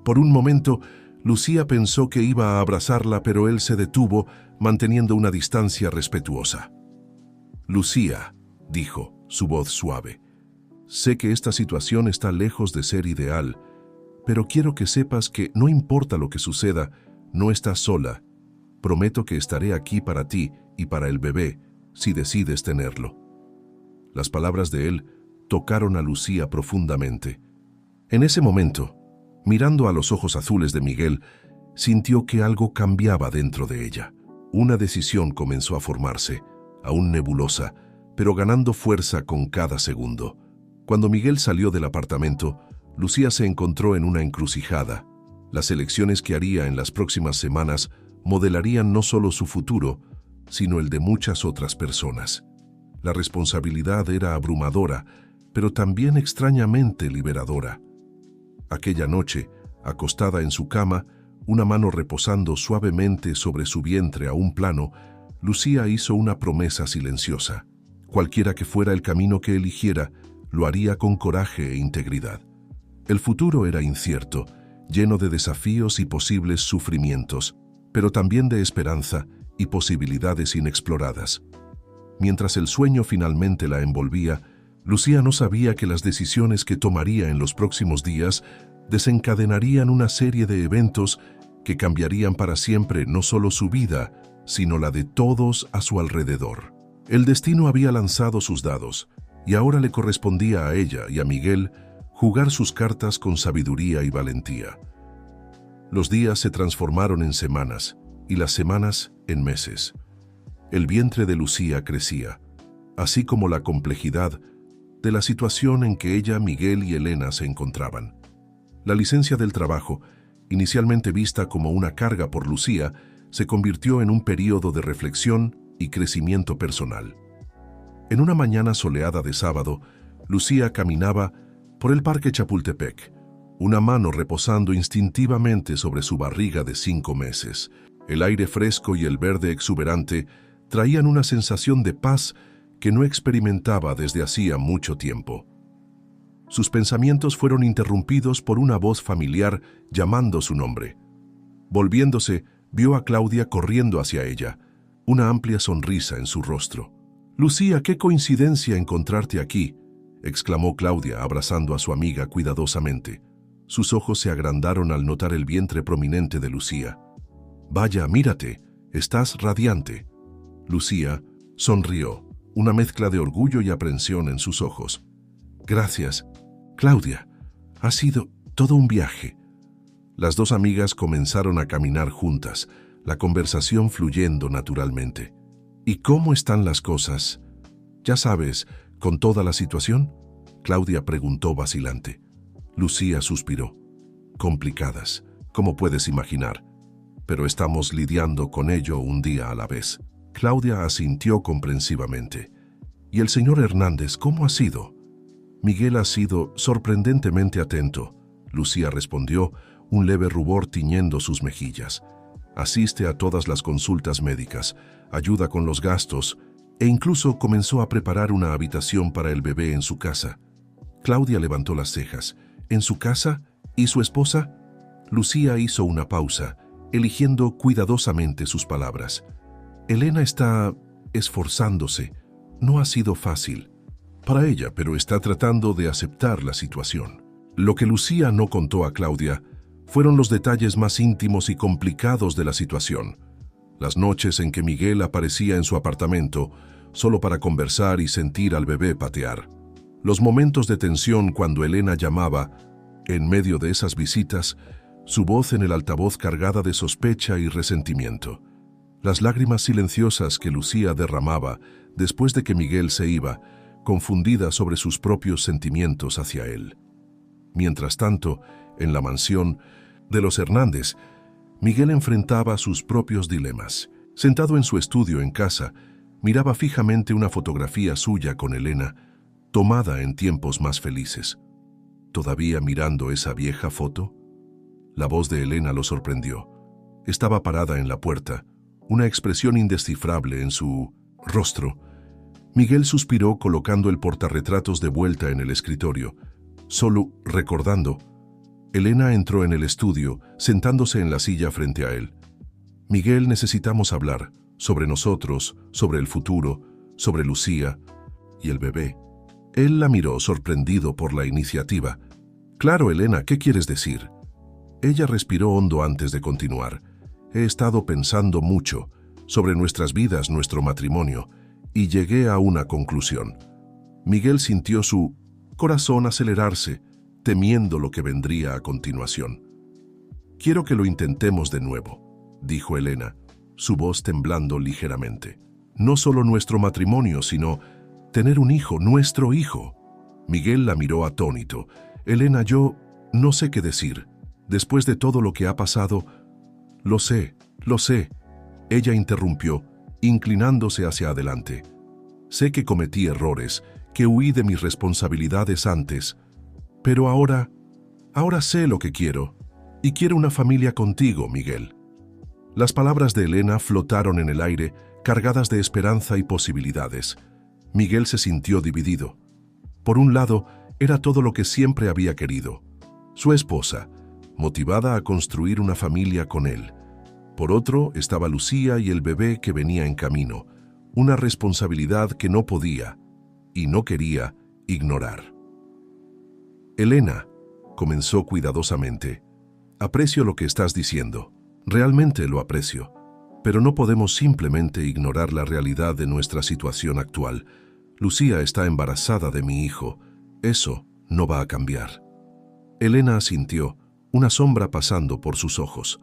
Por un momento, Lucía pensó que iba a abrazarla, pero él se detuvo, manteniendo una distancia respetuosa. Lucía, dijo, su voz suave, sé que esta situación está lejos de ser ideal, pero quiero que sepas que no importa lo que suceda, no estás sola. Prometo que estaré aquí para ti y para el bebé, si decides tenerlo. Las palabras de él tocaron a Lucía profundamente. En ese momento, mirando a los ojos azules de Miguel, sintió que algo cambiaba dentro de ella. Una decisión comenzó a formarse, aún nebulosa, pero ganando fuerza con cada segundo. Cuando Miguel salió del apartamento, Lucía se encontró en una encrucijada. Las elecciones que haría en las próximas semanas modelarían no solo su futuro, sino el de muchas otras personas. La responsabilidad era abrumadora, pero también extrañamente liberadora. Aquella noche, acostada en su cama, una mano reposando suavemente sobre su vientre aún plano, Lucía hizo una promesa silenciosa. Cualquiera que fuera el camino que eligiera, lo haría con coraje e integridad. El futuro era incierto, lleno de desafíos y posibles sufrimientos, pero también de esperanza y posibilidades inexploradas. Mientras el sueño finalmente la envolvía, Lucía no sabía que las decisiones que tomaría en los próximos días desencadenarían una serie de eventos que cambiarían para siempre no solo su vida, sino la de todos a su alrededor. El destino había lanzado sus dados, y ahora le correspondía a ella y a Miguel jugar sus cartas con sabiduría y valentía. Los días se transformaron en semanas, y las semanas en meses. El vientre de Lucía crecía, así como la complejidad de la situación en que ella, Miguel y Elena se encontraban. La licencia del trabajo, inicialmente vista como una carga por Lucía, se convirtió en un período de reflexión y crecimiento personal. En una mañana soleada de sábado, Lucía caminaba por el Parque Chapultepec, una mano reposando instintivamente sobre su barriga de 5 meses. El aire fresco y el verde exuberante traían una sensación de paz que no experimentaba desde hacía mucho tiempo. Sus pensamientos fueron interrumpidos por una voz familiar llamando su nombre. Volviéndose, vio a Claudia corriendo hacia ella, una amplia sonrisa en su rostro. «Lucía, qué coincidencia encontrarte aquí», exclamó Claudia, abrazando a su amiga cuidadosamente. Sus ojos se agrandaron al notar el vientre prominente de Lucía. «Vaya, mírate, estás radiante». Lucía sonrió, una mezcla de orgullo y aprensión en sus ojos. «Gracias, Claudia. Ha sido todo un viaje». Las dos amigas comenzaron a caminar juntas, la conversación fluyendo naturalmente. «¿Y cómo están las cosas? Ya sabes, con toda la situación», Claudia preguntó vacilante. Lucía suspiró. «Complicadas, como puedes imaginar, pero estamos lidiando con ello un día a la vez». Claudia asintió comprensivamente. «¿Y el señor Hernández cómo ha sido?» «Miguel ha sido sorprendentemente atento», Lucía respondió, un leve rubor tiñendo sus mejillas. «Asiste a todas las consultas médicas, ayuda con los gastos e incluso comenzó a preparar una habitación para el bebé en su casa». Claudia levantó las cejas. «¿En su casa? ¿Y su esposa?» Lucía hizo una pausa, eligiendo cuidadosamente sus palabras. «Elena está esforzándose. No ha sido fácil para ella, pero está tratando de aceptar la situación». Lo que Lucía no contó a Claudia fueron los detalles más íntimos y complicados de la situación. Las noches en que Miguel aparecía en su apartamento solo para conversar y sentir al bebé patear. Los momentos de tensión cuando Elena llamaba. En medio de esas visitas, su voz en el altavoz cargada de sospecha y resentimiento. Las lágrimas silenciosas que Lucía derramaba después de que Miguel se iba, confundida sobre sus propios sentimientos hacia él. Mientras tanto, en la mansión de los Hernández, Miguel enfrentaba sus propios dilemas. Sentado en su estudio en casa, miraba fijamente una fotografía suya con Elena, tomada en tiempos más felices. ¿Todavía mirando esa vieja foto? La voz de Elena lo sorprendió. Estaba parada en la puerta, una expresión indescifrable en su rostro. Miguel suspiró colocando el portarretratos de vuelta en el escritorio. Solo recordando, Elena entró en el estudio, sentándose en la silla frente a él. Miguel, necesitamos hablar sobre nosotros, sobre el futuro, sobre Lucía y el bebé. Él la miró sorprendido por la iniciativa. Claro, Elena, ¿qué quieres decir? Ella respiró hondo antes de continuar. He estado pensando mucho sobre nuestras vidas, nuestro matrimonio, y llegué a una conclusión. Miguel sintió su corazón acelerarse, temiendo lo que vendría a continuación. Quiero que lo intentemos de nuevo, dijo Elena, su voz temblando ligeramente. No solo nuestro matrimonio, sino tener un hijo, nuestro hijo. Miguel la miró atónito. Elena, yo no sé qué decir. Después de todo lo que ha pasado, lo sé. Ella interrumpió, inclinándose hacia adelante. Sé que cometí errores, que huí de mis responsabilidades antes, pero ahora sé lo que quiero, y quiero una familia contigo, Miguel. Las palabras de Elena flotaron en el aire, cargadas de esperanza y posibilidades. Miguel se sintió dividido. Por un lado, era todo lo que siempre había querido. Su esposa, motivada a construir una familia con él. Por otro, estaba Lucía y el bebé que venía en camino, una responsabilidad que no podía y no quería ignorar. Elena, comenzó cuidadosamente, aprecio lo que estás diciendo, realmente lo aprecio, pero no podemos simplemente ignorar la realidad de nuestra situación actual. Lucía está embarazada de mi hijo, eso no va a cambiar. Elena asintió, una sombra pasando por sus ojos.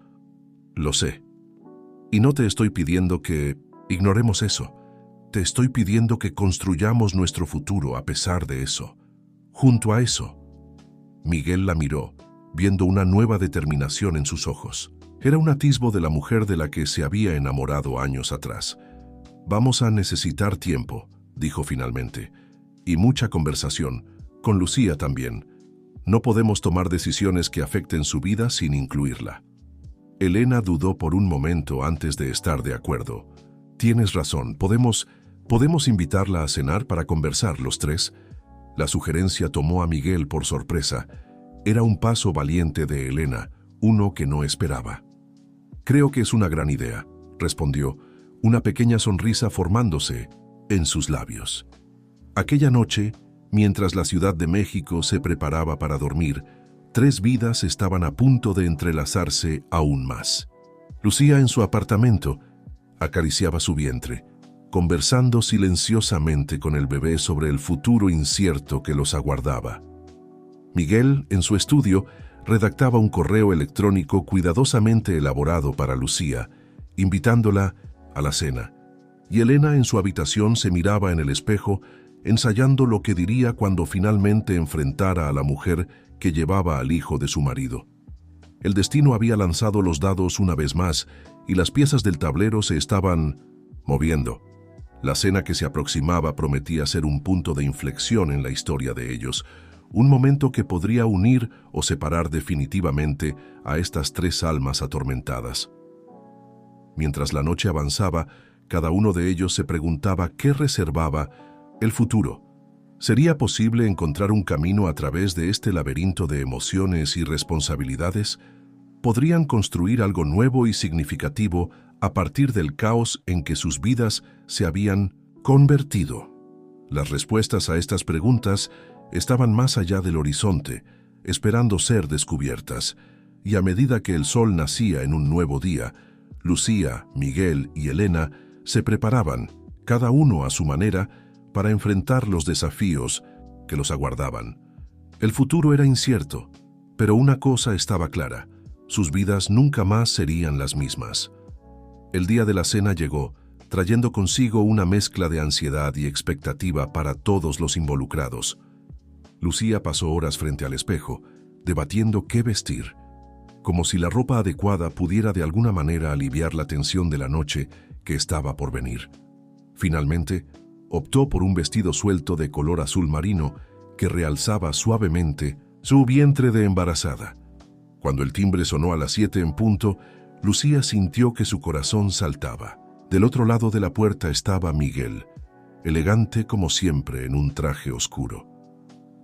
Lo sé. Y no te estoy pidiendo que ignoremos eso. Te estoy pidiendo que construyamos nuestro futuro a pesar de eso. Junto a eso. Miguel la miró, viendo una nueva determinación en sus ojos. Era un atisbo de la mujer de la que se había enamorado años atrás. Vamos a necesitar tiempo, dijo finalmente, y mucha conversación, con Lucía también. No podemos tomar decisiones que afecten su vida sin incluirla. Elena dudó por un momento antes de estar de acuerdo. Tienes razón, ¿podemos invitarla a cenar para conversar los tres? La sugerencia tomó a Miguel por sorpresa. Era un paso valiente de Elena, uno que no esperaba. Creo que es una gran idea, respondió, una pequeña sonrisa formándose en sus labios. Aquella noche, mientras la Ciudad de México se preparaba para dormir, tres vidas estaban a punto de entrelazarse aún más. Lucía, en su apartamento, acariciaba su vientre, conversando silenciosamente con el bebé sobre el futuro incierto que los aguardaba. Miguel, en su estudio, redactaba un correo electrónico cuidadosamente elaborado para Lucía, invitándola a la cena. Y Elena, en su habitación, se miraba en el espejo, ensayando lo que diría cuando finalmente enfrentara a la mujer que llevaba al hijo de su marido. El destino había lanzado los dados una vez más y las piezas del tablero se estaban moviendo. La cena que se aproximaba prometía ser un punto de inflexión en la historia de ellos, un momento que podría unir o separar definitivamente a estas tres almas atormentadas. Mientras la noche avanzaba, cada uno de ellos se preguntaba qué reservaba el futuro. ¿Sería posible encontrar un camino a través de este laberinto de emociones y responsabilidades? ¿Podrían construir algo nuevo y significativo a partir del caos en que sus vidas se habían convertido? Las respuestas a estas preguntas estaban más allá del horizonte, esperando ser descubiertas, y a medida que el sol nacía en un nuevo día, Lucía, Miguel y Elena se preparaban, cada uno a su manera, para enfrentar los desafíos que los aguardaban. El futuro era incierto, pero una cosa estaba clara: sus vidas nunca más serían las mismas. El día de la cena llegó, trayendo consigo una mezcla de ansiedad y expectativa para todos los involucrados. Lucía pasó horas frente al espejo, debatiendo qué vestir, como si la ropa adecuada pudiera de alguna manera aliviar la tensión de la noche que estaba por venir. Finalmente, optó por un vestido suelto de color azul marino que realzaba suavemente Su vientre de embarazada. Cuando el timbre sonó a las 7 en punto, Lucía sintió que su corazón saltaba. Del otro lado de la puerta estaba Miguel, elegante como siempre en un traje oscuro.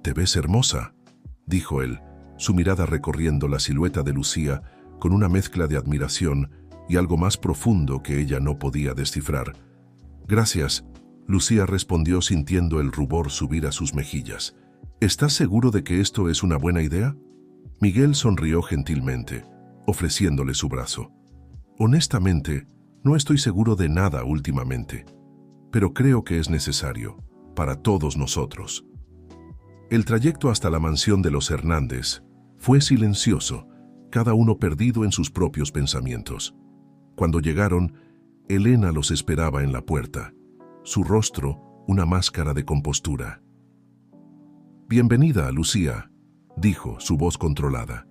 «Te ves hermosa», dijo él, su mirada recorriendo la silueta de Lucía con una mezcla de admiración y algo más profundo que ella no podía descifrar. «Gracias», Lucía respondió sintiendo el rubor subir a sus mejillas. «¿Estás seguro de que esto es una buena idea?». Miguel sonrió gentilmente, ofreciéndole su brazo. «Honestamente, no estoy seguro de nada últimamente, pero creo que es necesario, para todos nosotros». El trayecto hasta la mansión de los Hernández fue silencioso, cada uno perdido en sus propios pensamientos. Cuando llegaron, Elena los esperaba en la puerta, su rostro una máscara de compostura. «Bienvenida, Lucía», dijo, su voz controlada.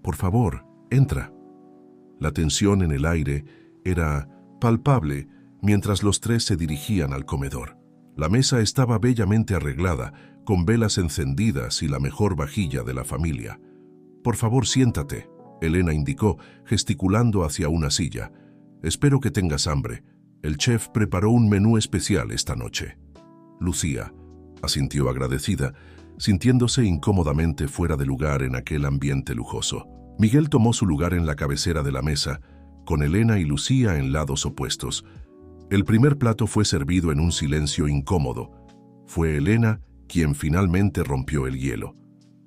«Por favor, entra». La tensión en el aire era palpable mientras los tres se dirigían al comedor. La mesa estaba bellamente arreglada, con velas encendidas y la mejor vajilla de la familia. «Por favor, siéntate», Elena indicó, gesticulando hacia una silla. «Espero que tengas hambre. El chef preparó un menú especial esta noche». Lucía asintió agradecida, sintiéndose incómodamente fuera de lugar en aquel ambiente lujoso. Miguel tomó su lugar en la cabecera de la mesa, con Elena y Lucía en lados opuestos. El primer plato fue servido en un silencio incómodo. Fue Elena quien finalmente rompió el hielo.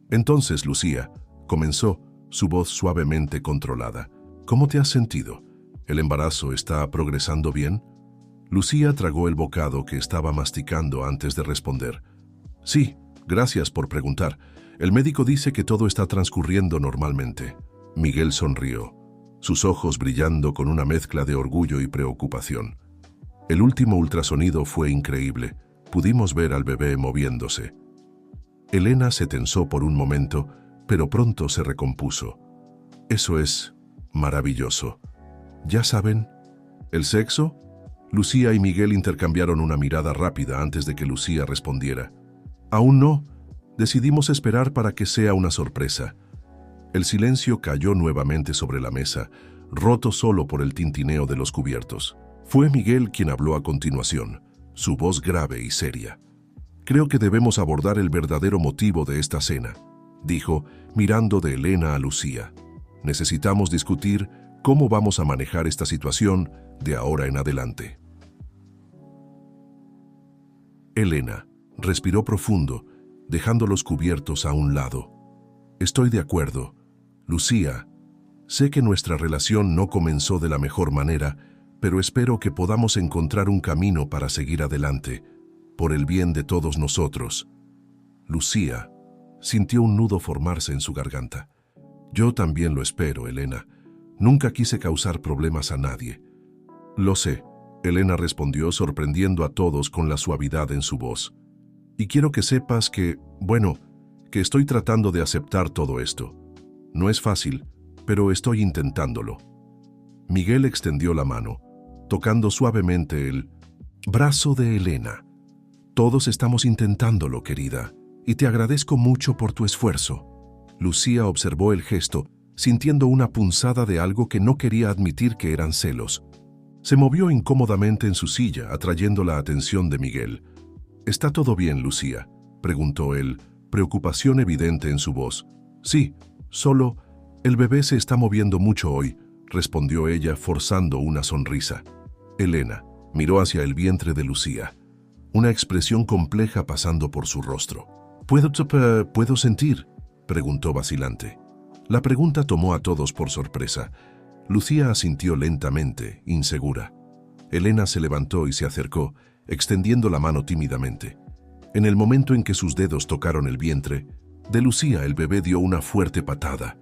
«Entonces, Lucía», comenzó, su voz suavemente controlada, «¿cómo te has sentido? ¿El embarazo está progresando bien?». Lucía tragó el bocado que estaba masticando antes de responder. «Sí, gracias por preguntar. El médico dice que todo está transcurriendo normalmente». Miguel sonrió, sus ojos brillando con una mezcla de orgullo y preocupación. «El último ultrasonido fue increíble. Pudimos ver al bebé moviéndose». Elena se tensó por un momento, pero pronto se recompuso. «Eso es maravilloso. ¿Ya saben el sexo?». Lucía y Miguel intercambiaron una mirada rápida antes de que Lucía respondiera. «Aún no. Decidimos esperar para que sea una sorpresa». El silencio cayó nuevamente sobre la mesa, roto solo por el tintineo de los cubiertos. Fue Miguel quien habló a continuación, su voz grave y seria. «Creo que debemos abordar el verdadero motivo de esta cena», dijo, mirando de Elena a Lucía. «Necesitamos discutir cómo vamos a manejar esta situación de ahora en adelante». Elena respiró profundo, dejando los cubiertos a un lado. «Estoy de acuerdo, Lucía. Sé que nuestra relación no comenzó de la mejor manera, pero espero que podamos encontrar un camino para seguir adelante, por el bien de todos nosotros». Lucía sintió un nudo formarse en su garganta. «Yo también lo espero, Elena. Nunca quise causar problemas a nadie». «Lo sé», Elena respondió, sorprendiendo a todos con la suavidad en su voz. «Y quiero que sepas que, que estoy tratando de aceptar todo esto. No es fácil, pero estoy intentándolo». Miguel extendió la mano, tocando suavemente el brazo de Elena. «Todos estamos intentándolo, querida, y te agradezco mucho por tu esfuerzo». Lucía observó el gesto, sintiendo una punzada de algo que no quería admitir que eran celos. Se movió incómodamente en su silla, atrayendo la atención de Miguel. «¿Está todo bien, Lucía?», preguntó él, preocupación evidente en su voz. «Sí, solo el bebé se está moviendo mucho hoy», respondió ella, forzando una sonrisa. Elena miró hacia el vientre de Lucía, una expresión compleja pasando por su rostro. ¿Puedo sentir?», preguntó vacilante. La pregunta tomó a todos por sorpresa. Lucía asintió lentamente, insegura. Elena se levantó y se acercó, extendiendo la mano tímidamente. En el momento en que sus dedos tocaron el vientre de Lucía, el bebé dio una fuerte patada.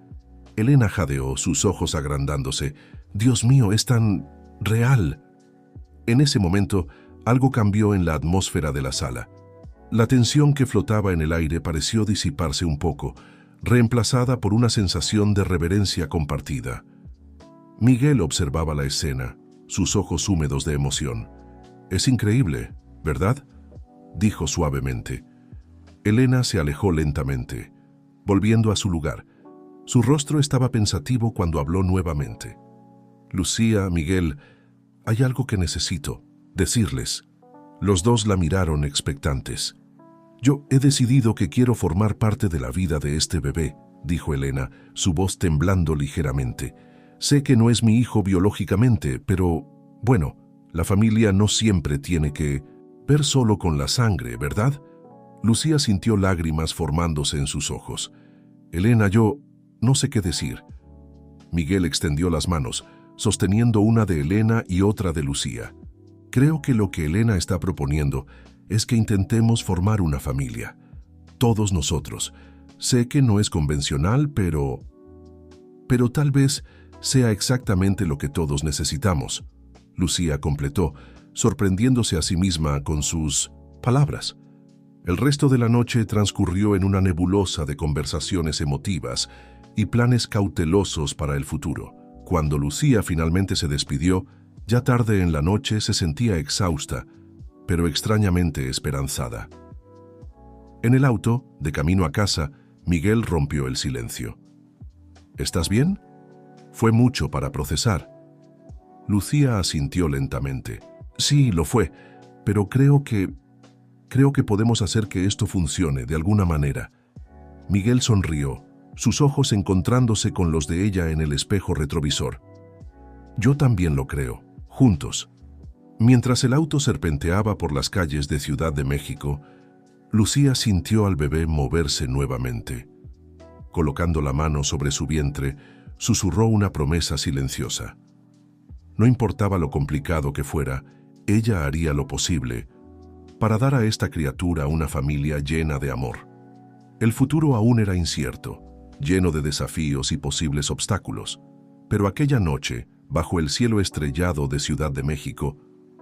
Elena jadeó, sus ojos agrandándose. «Dios mío, es tan real». En ese momento, algo cambió en la atmósfera de la sala. La tensión que flotaba en el aire pareció disiparse un poco, reemplazada por una sensación de reverencia compartida. Miguel observaba la escena, sus ojos húmedos de emoción. «Es increíble, ¿verdad?», dijo suavemente. Elena se alejó lentamente, volviendo a su lugar. Su rostro estaba pensativo cuando habló nuevamente. Lucía, Miguel, hay algo que necesito decirles. Los dos la miraron expectantes. Yo he decidido que quiero formar parte de la vida de este bebé, dijo Elena, su voz temblando ligeramente. Sé que no es mi hijo biológicamente, pero, bueno, la familia no siempre tiene que ver solo con la sangre, ¿verdad? Lucía sintió lágrimas formándose en sus ojos. Elena, yo no sé qué decir. Miguel extendió las manos, sosteniendo una de Elena y otra de Lucía. Creo que lo que Elena está proponiendo es que intentemos formar una familia. Todos nosotros. Sé que no es convencional, pero tal vez sea exactamente lo que todos necesitamos. Lucía completó, sorprendiéndose a sí misma con sus palabras. El resto de la noche transcurrió en una nebulosa de conversaciones emotivas y planes cautelosos para el futuro. Cuando Lucía finalmente se despidió, ya tarde en la noche se sentía exhausta, pero extrañamente esperanzada. En el auto, de camino a casa, Miguel rompió el silencio. ¿Estás bien? Fue mucho para procesar. Lucía asintió lentamente. Sí, lo fue, pero creo que podemos hacer que esto funcione de alguna manera. Miguel sonrió, sus ojos encontrándose con los de ella en el espejo retrovisor. Yo también lo creo, juntos. Mientras el auto serpenteaba por las calles de Ciudad de México, Lucía sintió al bebé moverse nuevamente. Colocando la mano sobre su vientre, susurró una promesa silenciosa. No importaba lo complicado que fuera, ella haría lo posible para dar a esta criatura una familia llena de amor. El futuro aún era incierto, lleno de desafíos y posibles obstáculos, pero aquella noche, bajo el cielo estrellado de Ciudad de México,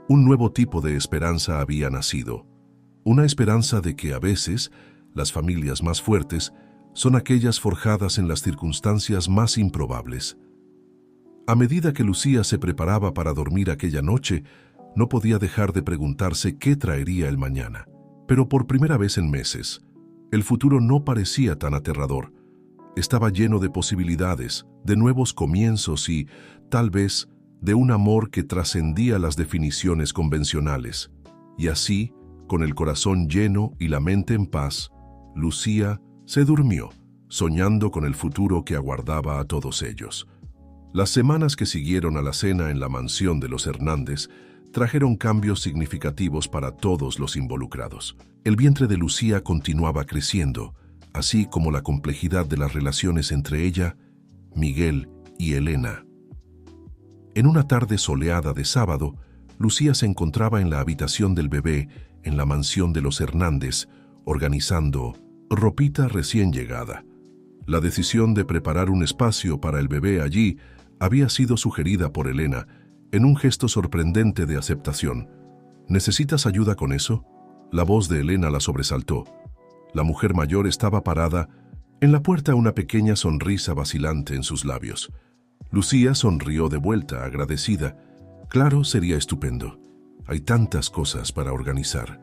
un nuevo tipo de esperanza había nacido. Una esperanza de que a veces las familias más fuertes son aquellas forjadas en las circunstancias más improbables. A medida que Lucía se preparaba para dormir aquella noche, no podía dejar de preguntarse qué traería el mañana. Pero por primera vez en meses, el futuro no parecía tan aterrador. Estaba lleno de posibilidades, de nuevos comienzos y, tal vez, de un amor que trascendía las definiciones convencionales. Y así, con el corazón lleno y la mente en paz, Lucía se durmió, soñando con el futuro que aguardaba a todos ellos. Las semanas que siguieron a la cena en la mansión de los Hernández trajeron cambios significativos para todos los involucrados. El vientre de Lucía continuaba creciendo, así como la complejidad de las relaciones entre ella, Miguel y Elena. En una tarde soleada de sábado, Lucía se encontraba en la habitación del bebé en la mansión de los Hernández, organizando ropita recién llegada. La decisión de preparar un espacio para el bebé allí había sido sugerida por Elena, en un gesto sorprendente de aceptación. ¿Necesitas ayuda con eso? La voz de Elena la sobresaltó. La mujer mayor estaba parada, en la puerta una pequeña sonrisa vacilante en sus labios. Lucía sonrió de vuelta, agradecida. Claro, sería estupendo. Hay tantas cosas para organizar.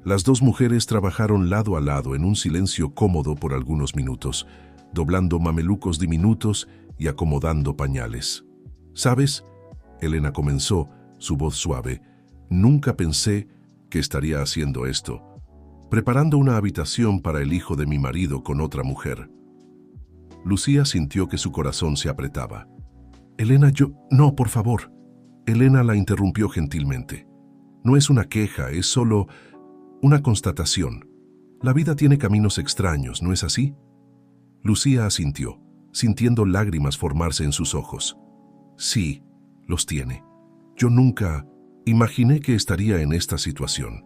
Las dos mujeres trabajaron lado a lado en un silencio cómodo por algunos minutos, doblando mamelucos diminutos y acomodando pañales. ¿Sabes? Elena comenzó, su voz suave. Nunca pensé que estaría haciendo esto, preparando una habitación para el hijo de mi marido con otra mujer. Lucía sintió que su corazón se apretaba. Elena, No, por favor. Elena la interrumpió gentilmente. No es una queja, es solo una constatación. La vida tiene caminos extraños, ¿no es así? Lucía asintió, sintiendo lágrimas formarse en sus ojos. Sí, los tiene. Yo nunca imaginé que estaría en esta situación.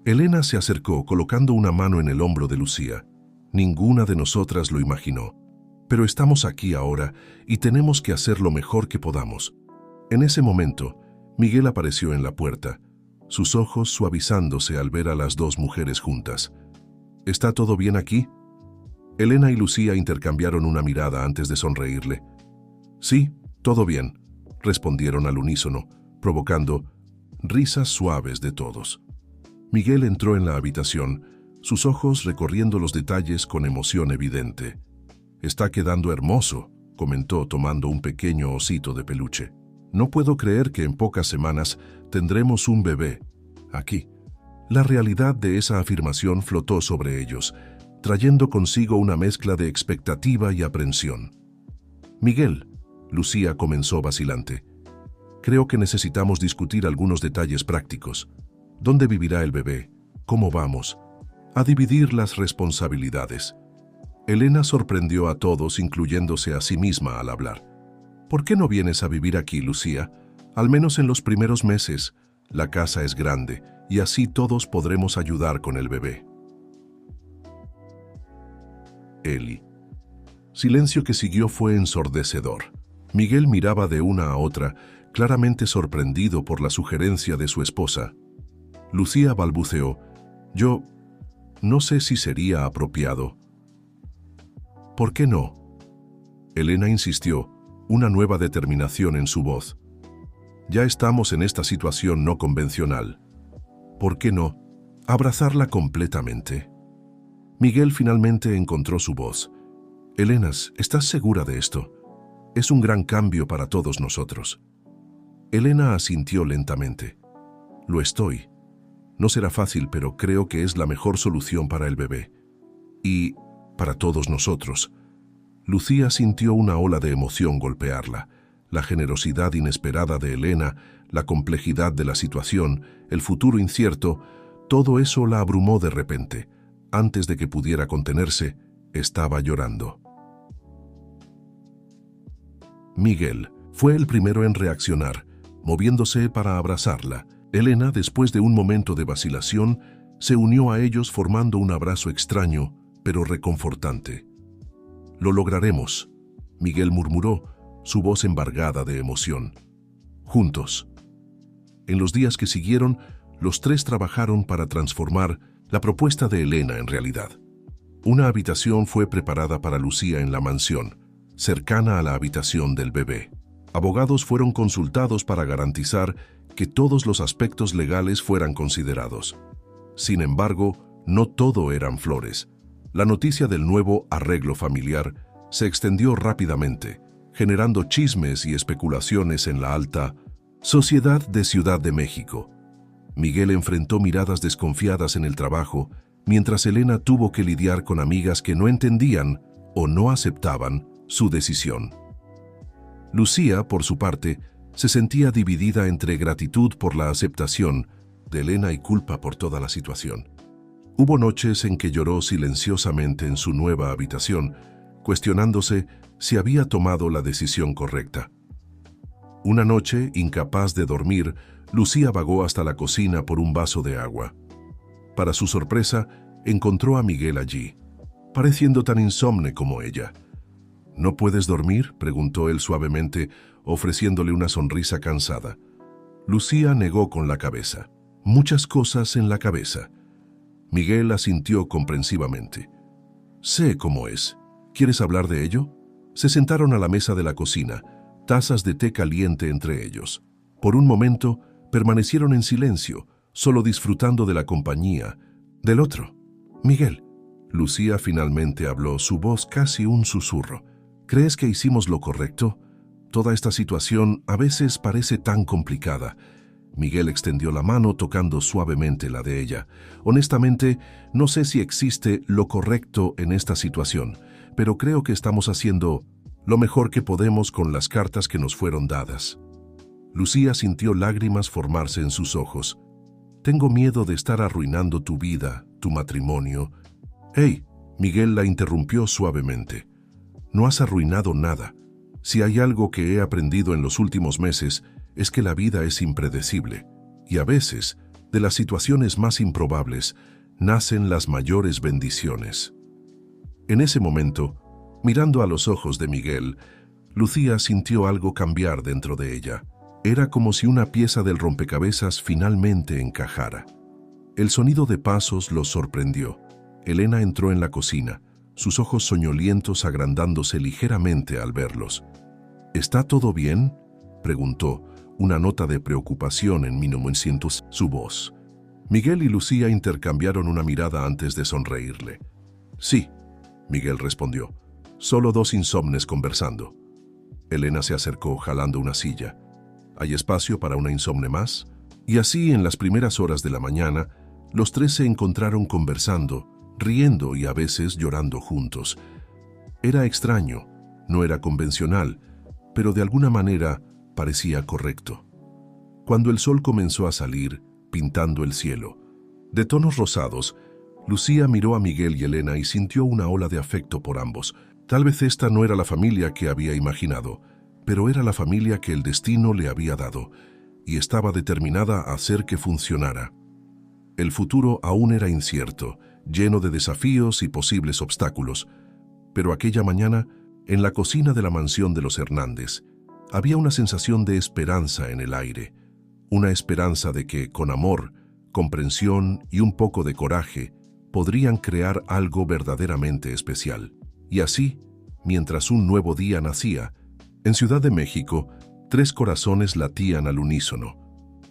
Elena se acercó colocando una mano en el hombro de Lucía. Ninguna de nosotras lo imaginó. Pero estamos aquí ahora y tenemos que hacer lo mejor que podamos. En ese momento, Miguel apareció en la puerta, sus ojos suavizándose al ver a las dos mujeres juntas. ¿Está todo bien aquí? Elena y Lucía intercambiaron una mirada antes de sonreírle. Sí, todo bien, respondieron al unísono, provocando risas suaves de todos. Miguel entró en la habitación, sus ojos recorriendo los detalles con emoción evidente. «Está quedando hermoso», comentó tomando un pequeño osito de peluche. «No puedo creer que en pocas semanas tendremos un bebé aquí». La realidad de esa afirmación flotó sobre ellos, trayendo consigo una mezcla de expectativa y aprensión. «Miguel», Lucía comenzó vacilante, «creo que necesitamos discutir algunos detalles prácticos. ¿Dónde vivirá el bebé? ¿Cómo vamos a dividir las responsabilidades?» Elena sorprendió a todos, incluyéndose a sí misma al hablar. «¿Por qué no vienes a vivir aquí, Lucía? Al menos en los primeros meses. La casa es grande y así todos podremos ayudar con el bebé». Eli. Silencio que siguió fue ensordecedor. Miguel miraba de una a otra, claramente sorprendido por la sugerencia de su esposa. Lucía balbuceó: «Yo no sé si sería apropiado». «¿Por qué no?». Elena insistió, una nueva determinación en su voz. «Ya estamos en esta situación no convencional. ¿Por qué no abrazarla completamente?». Miguel finalmente encontró su voz. «Elena, ¿estás segura de esto? Es un gran cambio para todos nosotros». Elena asintió lentamente. «Lo estoy. No será fácil, pero creo que es la mejor solución para el bebé. Y para todos nosotros». Lucía sintió una ola de emoción golpearla. La generosidad inesperada de Elena, la complejidad de la situación, el futuro incierto, todo eso la abrumó de repente. Antes de que pudiera contenerse, estaba llorando. Miguel fue el primero en reaccionar, moviéndose para abrazarla. Elena, después de un momento de vacilación, se unió a ellos formando un abrazo extraño, pero reconfortante. «Lo lograremos», Miguel murmuró, su voz embargada de emoción. «Juntos». En los días que siguieron, los tres trabajaron para transformar la propuesta de Elena en realidad. Una habitación fue preparada para Lucía en la mansión, cercana a la habitación del bebé. Abogados fueron consultados para garantizar que todos los aspectos legales fueran considerados. Sin embargo, no todo eran flores. La noticia del nuevo arreglo familiar se extendió rápidamente, generando chismes y especulaciones en la alta sociedad de Ciudad de México. Miguel enfrentó miradas desconfiadas en el trabajo, mientras Elena tuvo que lidiar con amigas que no entendían o no aceptaban su decisión. Lucía, por su parte, se sentía dividida entre gratitud por la aceptación de Elena y culpa por toda la situación. Hubo noches en que lloró silenciosamente en su nueva habitación, cuestionándose si había tomado la decisión correcta. Una noche, incapaz de dormir, Lucía vagó hasta la cocina por un vaso de agua. Para su sorpresa, encontró a Miguel allí, pareciendo tan insomne como ella. «¿No puedes dormir?», preguntó él suavemente, ofreciéndole una sonrisa cansada. Lucía negó con la cabeza. «Muchas cosas en la cabeza». Miguel asintió comprensivamente. «Sé cómo es. ¿Quieres hablar de ello?». Se sentaron a la mesa de la cocina, tazas de té caliente entre ellos. Por un momento, permanecieron en silencio, solo disfrutando de la compañía del otro. «Miguel», Lucía finalmente habló, su voz casi un susurro. «¿Crees que hicimos lo correcto? Toda esta situación a veces parece tan complicada». Miguel extendió la mano tocando suavemente la de ella. «Honestamente, no sé si existe lo correcto en esta situación, pero creo que estamos haciendo lo mejor que podemos con las cartas que nos fueron dadas». Lucía sintió lágrimas formarse en sus ojos. «Tengo miedo de estar arruinando tu vida, tu matrimonio». «Hey», Miguel la interrumpió suavemente. «No has arruinado nada. Si hay algo que he aprendido en los últimos meses, es que la vida es impredecible, y a veces, de las situaciones más improbables, nacen las mayores bendiciones». En ese momento, mirando a los ojos de Miguel, Lucía sintió algo cambiar dentro de ella. Era como si una pieza del rompecabezas finalmente encajara. El sonido de pasos los sorprendió. Elena entró en la cocina, sus ojos soñolientos agrandándose ligeramente al verlos. «¿Está todo bien?», preguntó, una nota de preocupación en su voz. Miguel y Lucía intercambiaron una mirada antes de sonreírle. Sí, Miguel respondió. Solo dos insomnes conversando. Elena se acercó jalando una silla. ¿Hay espacio para una insomne más? Y así, en las primeras horas de la mañana, los tres se encontraron conversando, riendo y a veces llorando juntos. Era extraño, no era convencional, pero de alguna manera parecía correcto. Cuando el sol comenzó a salir, pintando el cielo, de tonos rosados, Lucía miró a Miguel y Elena y sintió una ola de afecto por ambos. Tal vez esta no era la familia que había imaginado, pero era la familia que el destino le había dado, y estaba determinada a hacer que funcionara. El futuro aún era incierto, lleno de desafíos y posibles obstáculos, pero aquella mañana, en la cocina de la mansión de los Hernández, había una sensación de esperanza en el aire, una esperanza de que, con amor, comprensión y un poco de coraje, podrían crear algo verdaderamente especial. Y así, mientras un nuevo día nacía, en Ciudad de México, tres corazones latían al unísono,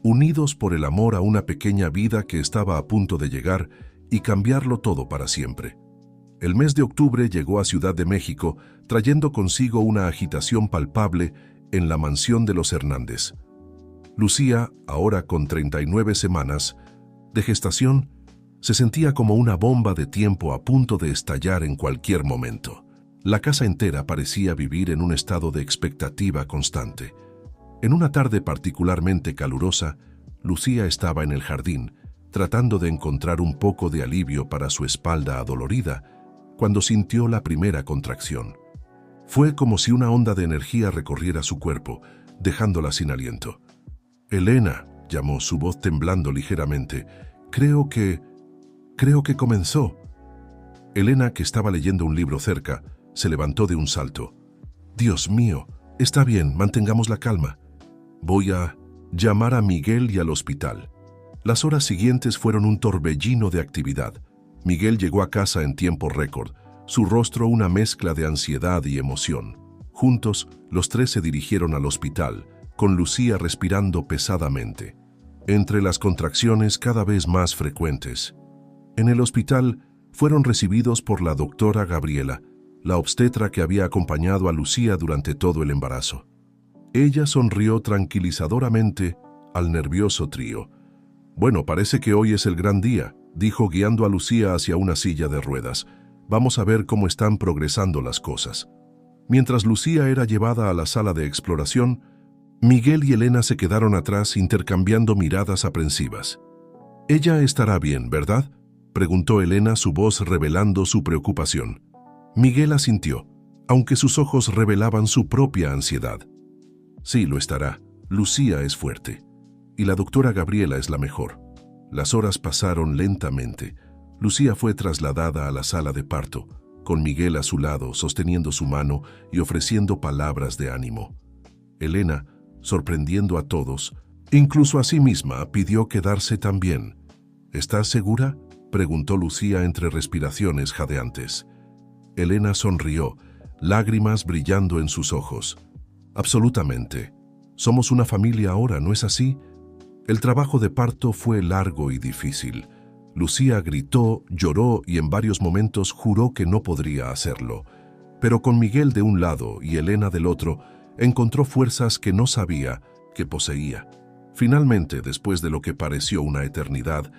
unidos por el amor a una pequeña vida que estaba a punto de llegar y cambiarlo todo para siempre. El mes de octubre llegó a Ciudad de México, trayendo consigo una agitación palpable en la mansión de los Hernández. Lucía, ahora con 39 semanas de gestación, se sentía como una bomba de tiempo a punto de estallar en cualquier momento. La casa entera parecía vivir en un estado de expectativa constante. En una tarde particularmente calurosa, Lucía estaba en el jardín, tratando de encontrar un poco de alivio para su espalda adolorida, cuando sintió la primera contracción. Fue como si una onda de energía recorriera su cuerpo, dejándola sin aliento. «Elena», llamó, su voz temblando ligeramente, Creo que comenzó». Elena, que estaba leyendo un libro cerca, se levantó de un salto. «Dios mío, está bien, mantengamos la calma. Voy a llamar a Miguel y al hospital». Las horas siguientes fueron un torbellino de actividad. Miguel llegó a casa en tiempo récord, su rostro una mezcla de ansiedad y emoción. Juntos, los tres se dirigieron al hospital, con Lucía respirando pesadamente, entre las contracciones cada vez más frecuentes. En el hospital, fueron recibidos por la doctora Gabriela, la obstetra que había acompañado a Lucía durante todo el embarazo. Ella sonrió tranquilizadoramente al nervioso trío. «Bueno, parece que hoy es el gran día», dijo guiando a Lucía hacia una silla de ruedas. «Vamos a ver cómo están progresando las cosas». Mientras Lucía era llevada a la sala de exploración, Miguel y Elena se quedaron atrás intercambiando miradas aprensivas. «Ella estará bien, ¿verdad?», preguntó Elena, su voz revelando su preocupación. Miguel asintió, aunque sus ojos revelaban su propia ansiedad. «Sí, lo estará. Lucía es fuerte. Y la doctora Gabriela es la mejor». Las horas pasaron lentamente. Lucía fue trasladada a la sala de parto, con Miguel a su lado, sosteniendo su mano y ofreciendo palabras de ánimo. Elena, sorprendiendo a todos, incluso a sí misma, pidió quedarse también. «¿Estás segura?», preguntó Lucía entre respiraciones jadeantes. Elena sonrió, lágrimas brillando en sus ojos. «Absolutamente. Somos una familia ahora, ¿no es así?». El trabajo de parto fue largo y difícil. Lucía gritó, lloró y en varios momentos juró que no podría hacerlo. Pero con Miguel de un lado y Elena del otro, encontró fuerzas que no sabía que poseía. Finalmente, después de lo que pareció una eternidad,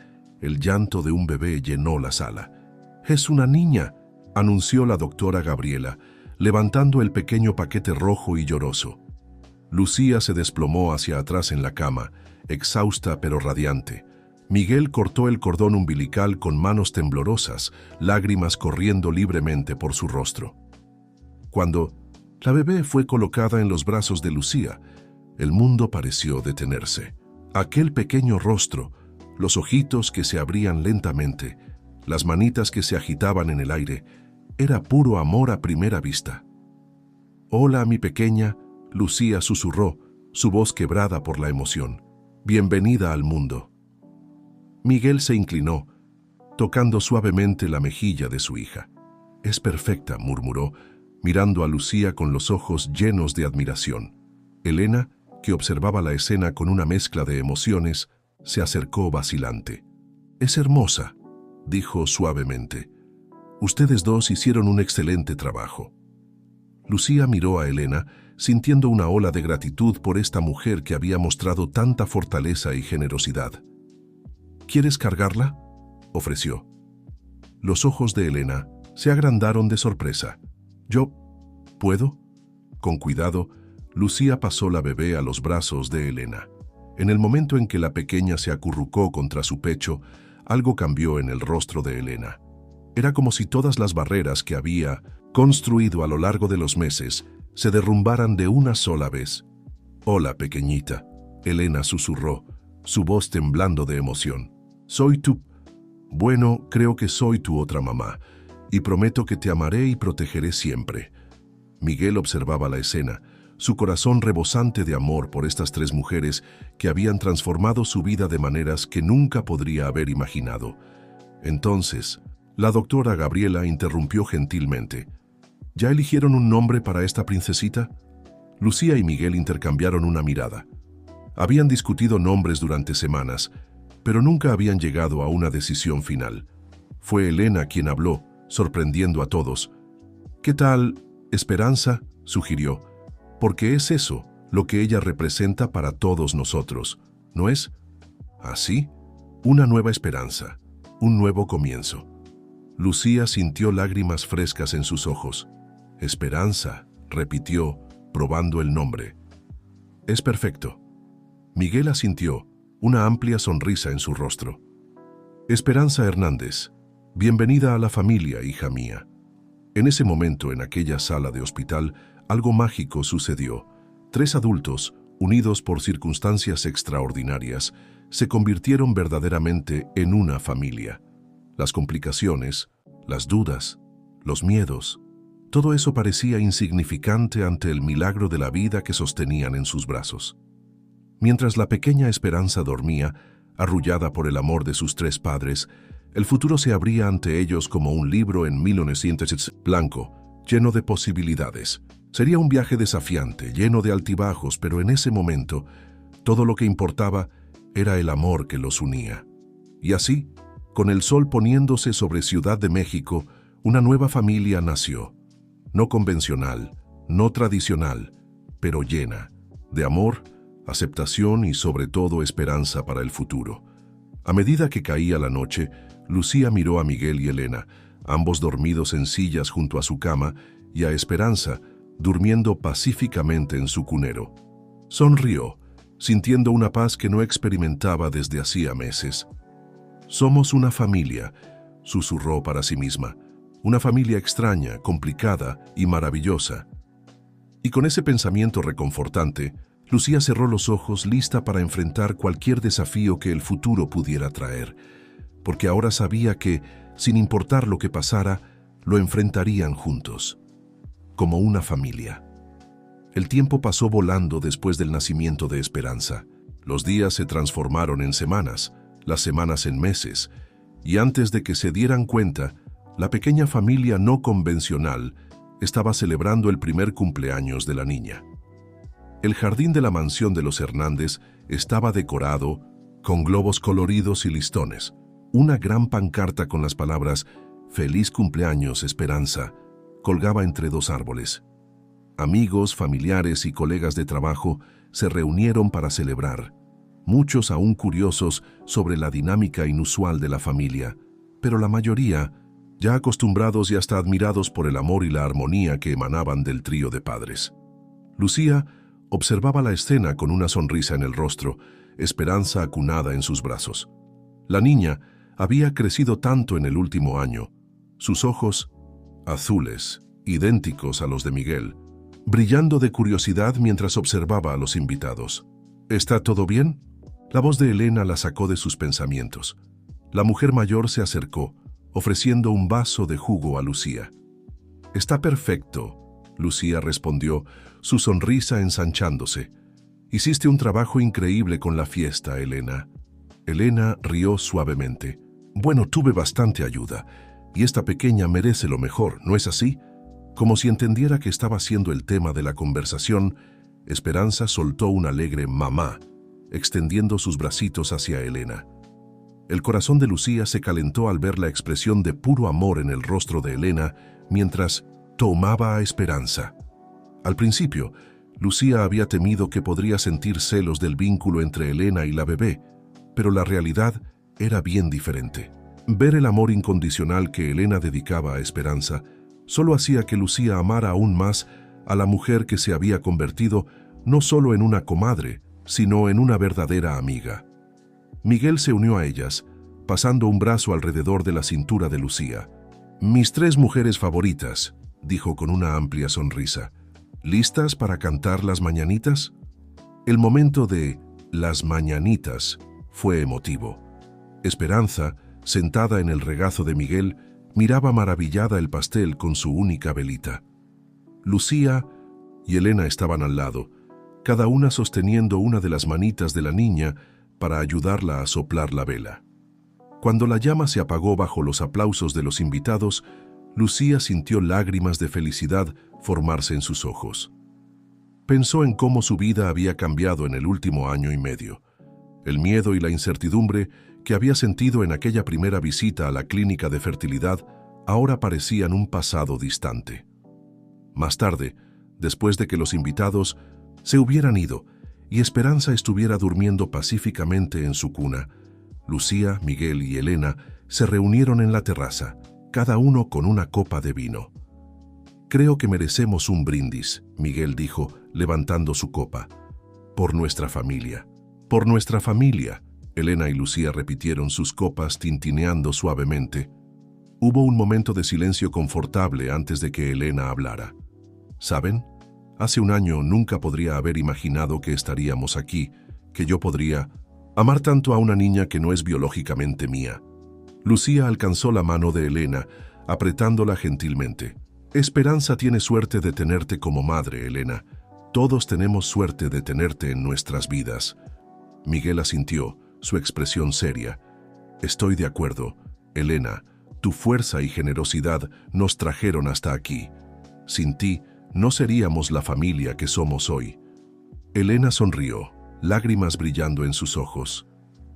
el llanto de un bebé llenó la sala. «Es una niña», anunció la doctora Gabriela, levantando el pequeño paquete rojo y lloroso. Lucía se desplomó hacia atrás en la cama, exhausta pero radiante. Miguel cortó el cordón umbilical con manos temblorosas, lágrimas corriendo libremente por su rostro. Cuando la bebé fue colocada en los brazos de Lucía, el mundo pareció detenerse. Aquel pequeño rostro, los ojitos que se abrían lentamente, las manitas que se agitaban en el aire, era puro amor a primera vista. «Hola, mi pequeña», Lucía susurró, su voz quebrada por la emoción. «Bienvenida al mundo». Miguel se inclinó, tocando suavemente la mejilla de su hija. «Es perfecta», murmuró, mirando a Lucía con los ojos llenos de admiración. Elena, que observaba la escena con una mezcla de emociones, se acercó vacilante. Es hermosa, dijo suavemente. Ustedes dos hicieron un excelente trabajo. Lucía miró a Elena, sintiendo una ola de gratitud por esta mujer que había mostrado tanta fortaleza y generosidad. ¿Quieres cargarla?, ofreció. Los ojos de Elena se agrandaron de sorpresa. ¿Yo puedo? Con cuidado, Lucía pasó la bebé a los brazos de Elena. En el momento en que la pequeña se acurrucó contra su pecho, algo cambió en el rostro de Elena. Era como si todas las barreras que había construido a lo largo de los meses se derrumbaran de una sola vez. «Hola, pequeñita», Elena susurró, su voz temblando de emoción. «Soy tu... Bueno, creo que soy tu otra mamá, y prometo que te amaré y protegeré siempre». Miguel observaba la escena, su corazón rebosante de amor por estas tres mujeres que habían transformado su vida de maneras que nunca podría haber imaginado. Entonces, la doctora Gabriela interrumpió gentilmente. ¿Ya eligieron un nombre para esta princesita? Lucía y Miguel intercambiaron una mirada. Habían discutido nombres durante semanas, pero nunca habían llegado a una decisión final. Fue Elena quien habló, sorprendiendo a todos. «¿Qué tal, Esperanza?», sugirió. «Porque es eso lo que ella representa para todos nosotros, ¿no es? ¿Así? Una nueva esperanza, un nuevo comienzo». Lucía sintió lágrimas frescas en sus ojos. «Esperanza», repitió, probando el nombre. «Es perfecto». Miguel asintió, una amplia sonrisa en su rostro. «Esperanza Hernández, bienvenida a la familia, hija mía». En ese momento, en aquella sala de hospital, algo mágico sucedió. Tres adultos, unidos por circunstancias extraordinarias, se convirtieron verdaderamente en una familia. Las complicaciones, las dudas, los miedos, todo eso parecía insignificante ante el milagro de la vida que sostenían en sus brazos. Mientras la pequeña Esperanza dormía, arrullada por el amor de sus tres padres, el futuro se abría ante ellos como un libro en 1900 blanco, lleno de posibilidades. Sería un viaje desafiante, lleno de altibajos, pero en ese momento, todo lo que importaba era el amor que los unía. Y así, con el sol poniéndose sobre Ciudad de México, una nueva familia nació. No convencional, no tradicional, pero llena de amor, aceptación y sobre todo esperanza para el futuro. A medida que caía la noche, Lucía miró a Miguel y Elena, ambos dormidos en sillas junto a su cama, y a Esperanza, durmiendo pacíficamente en su cunero. Sonrió, sintiendo una paz que no experimentaba desde hacía meses. «Somos una familia», susurró para sí misma, «una familia extraña, complicada y maravillosa». Y con ese pensamiento reconfortante, Lucía cerró los ojos lista para enfrentar cualquier desafío que el futuro pudiera traer, porque ahora sabía que, sin importar lo que pasara, lo enfrentarían juntos, como una familia. El tiempo pasó volando después del nacimiento de Esperanza. Los días se transformaron en semanas, las semanas en meses, y antes de que se dieran cuenta, la pequeña familia no convencional estaba celebrando el primer cumpleaños de la niña. El jardín de la mansión de los Hernández estaba decorado con globos coloridos y listones. Una gran pancarta con las palabras «Feliz cumpleaños, Esperanza» colgaba entre dos árboles. Amigos, familiares y colegas de trabajo se reunieron para celebrar, muchos aún curiosos sobre la dinámica inusual de la familia, pero la mayoría ya acostumbrados y hasta admirados por el amor y la armonía que emanaban del trío de padres. Lucía observaba la escena con una sonrisa en el rostro, Esperanza acunada en sus brazos. La niña había crecido tanto en el último año, sus ojos, azules, idénticos a los de Miguel, brillando de curiosidad mientras observaba a los invitados. ¿Está todo bien?, la voz de Elena la sacó de sus pensamientos. La mujer mayor se acercó, ofreciendo un vaso de jugo a Lucía. «Está perfecto», Lucía respondió, su sonrisa ensanchándose. «Hiciste un trabajo increíble con la fiesta, Elena». Elena rió suavemente. «Bueno, tuve bastante ayuda, y esta pequeña merece lo mejor, ¿no es así?». Como si entendiera que estaba siendo el tema de la conversación, Esperanza soltó un alegre «mamá», extendiendo sus bracitos hacia Elena. El corazón de Lucía se calentó al ver la expresión de puro amor en el rostro de Elena mientras tomaba a Esperanza. Al principio, Lucía había temido que podría sentir celos del vínculo entre Elena y la bebé, pero la realidad era bien diferente. Ver el amor incondicional que Elena dedicaba a Esperanza solo hacía que Lucía amara aún más a la mujer que se había convertido no solo en una comadre, sino en una verdadera amiga. Miguel se unió a ellas, pasando un brazo alrededor de la cintura de Lucía. «Mis 3 mujeres favoritas», dijo con una amplia sonrisa. «¿Listas para cantar las mañanitas?» El momento de «las mañanitas» fue emotivo. Esperanza, sentada en el regazo de Miguel, miraba maravillada el pastel con su única velita. Lucía y Elena estaban al lado, cada una sosteniendo una de las manitas de la niña para ayudarla a soplar la vela. Cuando la llama se apagó bajo los aplausos de los invitados, Lucía sintió lágrimas de felicidad formarse en sus ojos. Pensó en cómo su vida había cambiado en el último año y medio. El miedo y la incertidumbre que había sentido en aquella primera visita a la clínica de fertilidad ahora parecían un pasado distante. Más tarde, después de que los invitados se hubieran ido y Esperanza estuviera durmiendo pacíficamente en su cuna, Lucía, Miguel y Elena se reunieron en la terraza, cada uno con una copa de vino. «Creo que merecemos un brindis», Miguel dijo, levantando su copa. «Por nuestra familia. Por nuestra familia», Elena y Lucía repitieron sus copas tintineando suavemente. Hubo un momento de silencio confortable antes de que Elena hablara. «¿Saben? Hace un año nunca podría haber imaginado que estaríamos aquí, que yo podría amar tanto a una niña que no es biológicamente mía». Lucía alcanzó la mano de Elena, apretándola gentilmente. «Esperanza tiene suerte de tenerte como madre, Elena. Todos tenemos suerte de tenerte en nuestras vidas». Miguel asintió, su expresión seria. «Estoy de acuerdo, Elena. Tu fuerza y generosidad nos trajeron hasta aquí. Sin ti, no seríamos la familia que somos hoy». Elena sonrió, lágrimas brillando en sus ojos.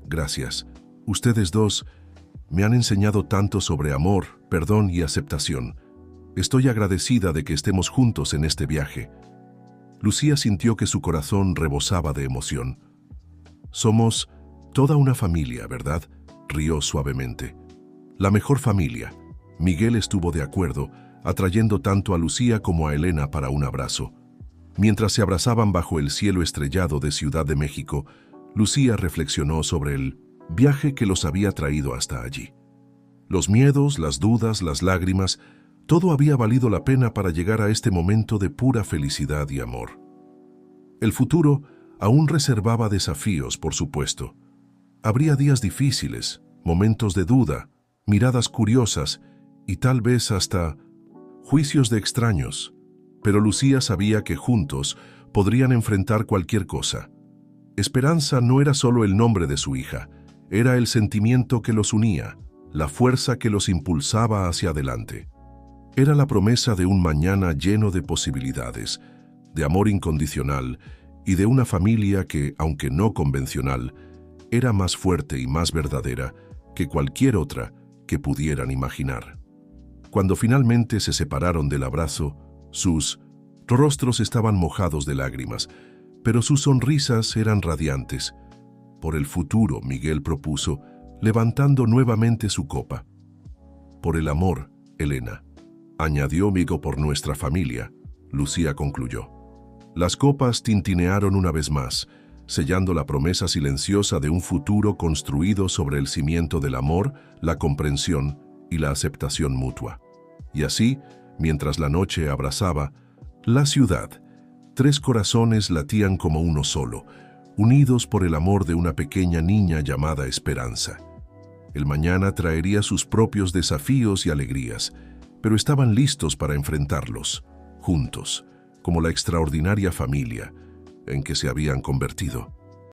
«Gracias. Ustedes dos me han enseñado tanto sobre amor, perdón y aceptación. Estoy agradecida de que estemos juntos en este viaje». Lucía sintió que su corazón rebosaba de emoción. «Somos toda una familia, ¿verdad?», rió suavemente. «La mejor familia». Miguel estuvo de acuerdo, atrayendo tanto a Lucía como a Elena para un abrazo. Mientras se abrazaban bajo el cielo estrellado de Ciudad de México, Lucía reflexionó sobre el viaje que los había traído hasta allí. Los miedos, las dudas, las lágrimas, todo había valido la pena para llegar a este momento de pura felicidad y amor. El futuro aún reservaba desafíos, por supuesto. Habría días difíciles, momentos de duda, miradas curiosas y tal vez hasta juicios de extraños, pero Lucía sabía que juntos podrían enfrentar cualquier cosa. Esperanza no era solo el nombre de su hija, era el sentimiento que los unía, la fuerza que los impulsaba hacia adelante. Era la promesa de un mañana lleno de posibilidades, de amor incondicional y de una familia que, aunque no convencional, era más fuerte y más verdadera que cualquier otra que pudieran imaginar. Cuando finalmente se separaron del abrazo, sus rostros estaban mojados de lágrimas, pero sus sonrisas eran radiantes. «Por el futuro», Miguel propuso, levantando nuevamente su copa. «Por el amor, Elena», añadió Migo. «Por nuestra familia», Lucía concluyó. Las copas tintinearon una vez más, sellando la promesa silenciosa de un futuro construido sobre el cimiento del amor, la comprensión y la aceptación mutua. Y así, mientras la noche abrazaba la ciudad, 3 corazones latían como uno solo, unidos por el amor de una pequeña niña llamada Esperanza. El mañana traería sus propios desafíos y alegrías, pero estaban listos para enfrentarlos, juntos, como la extraordinaria familia en que se habían convertido.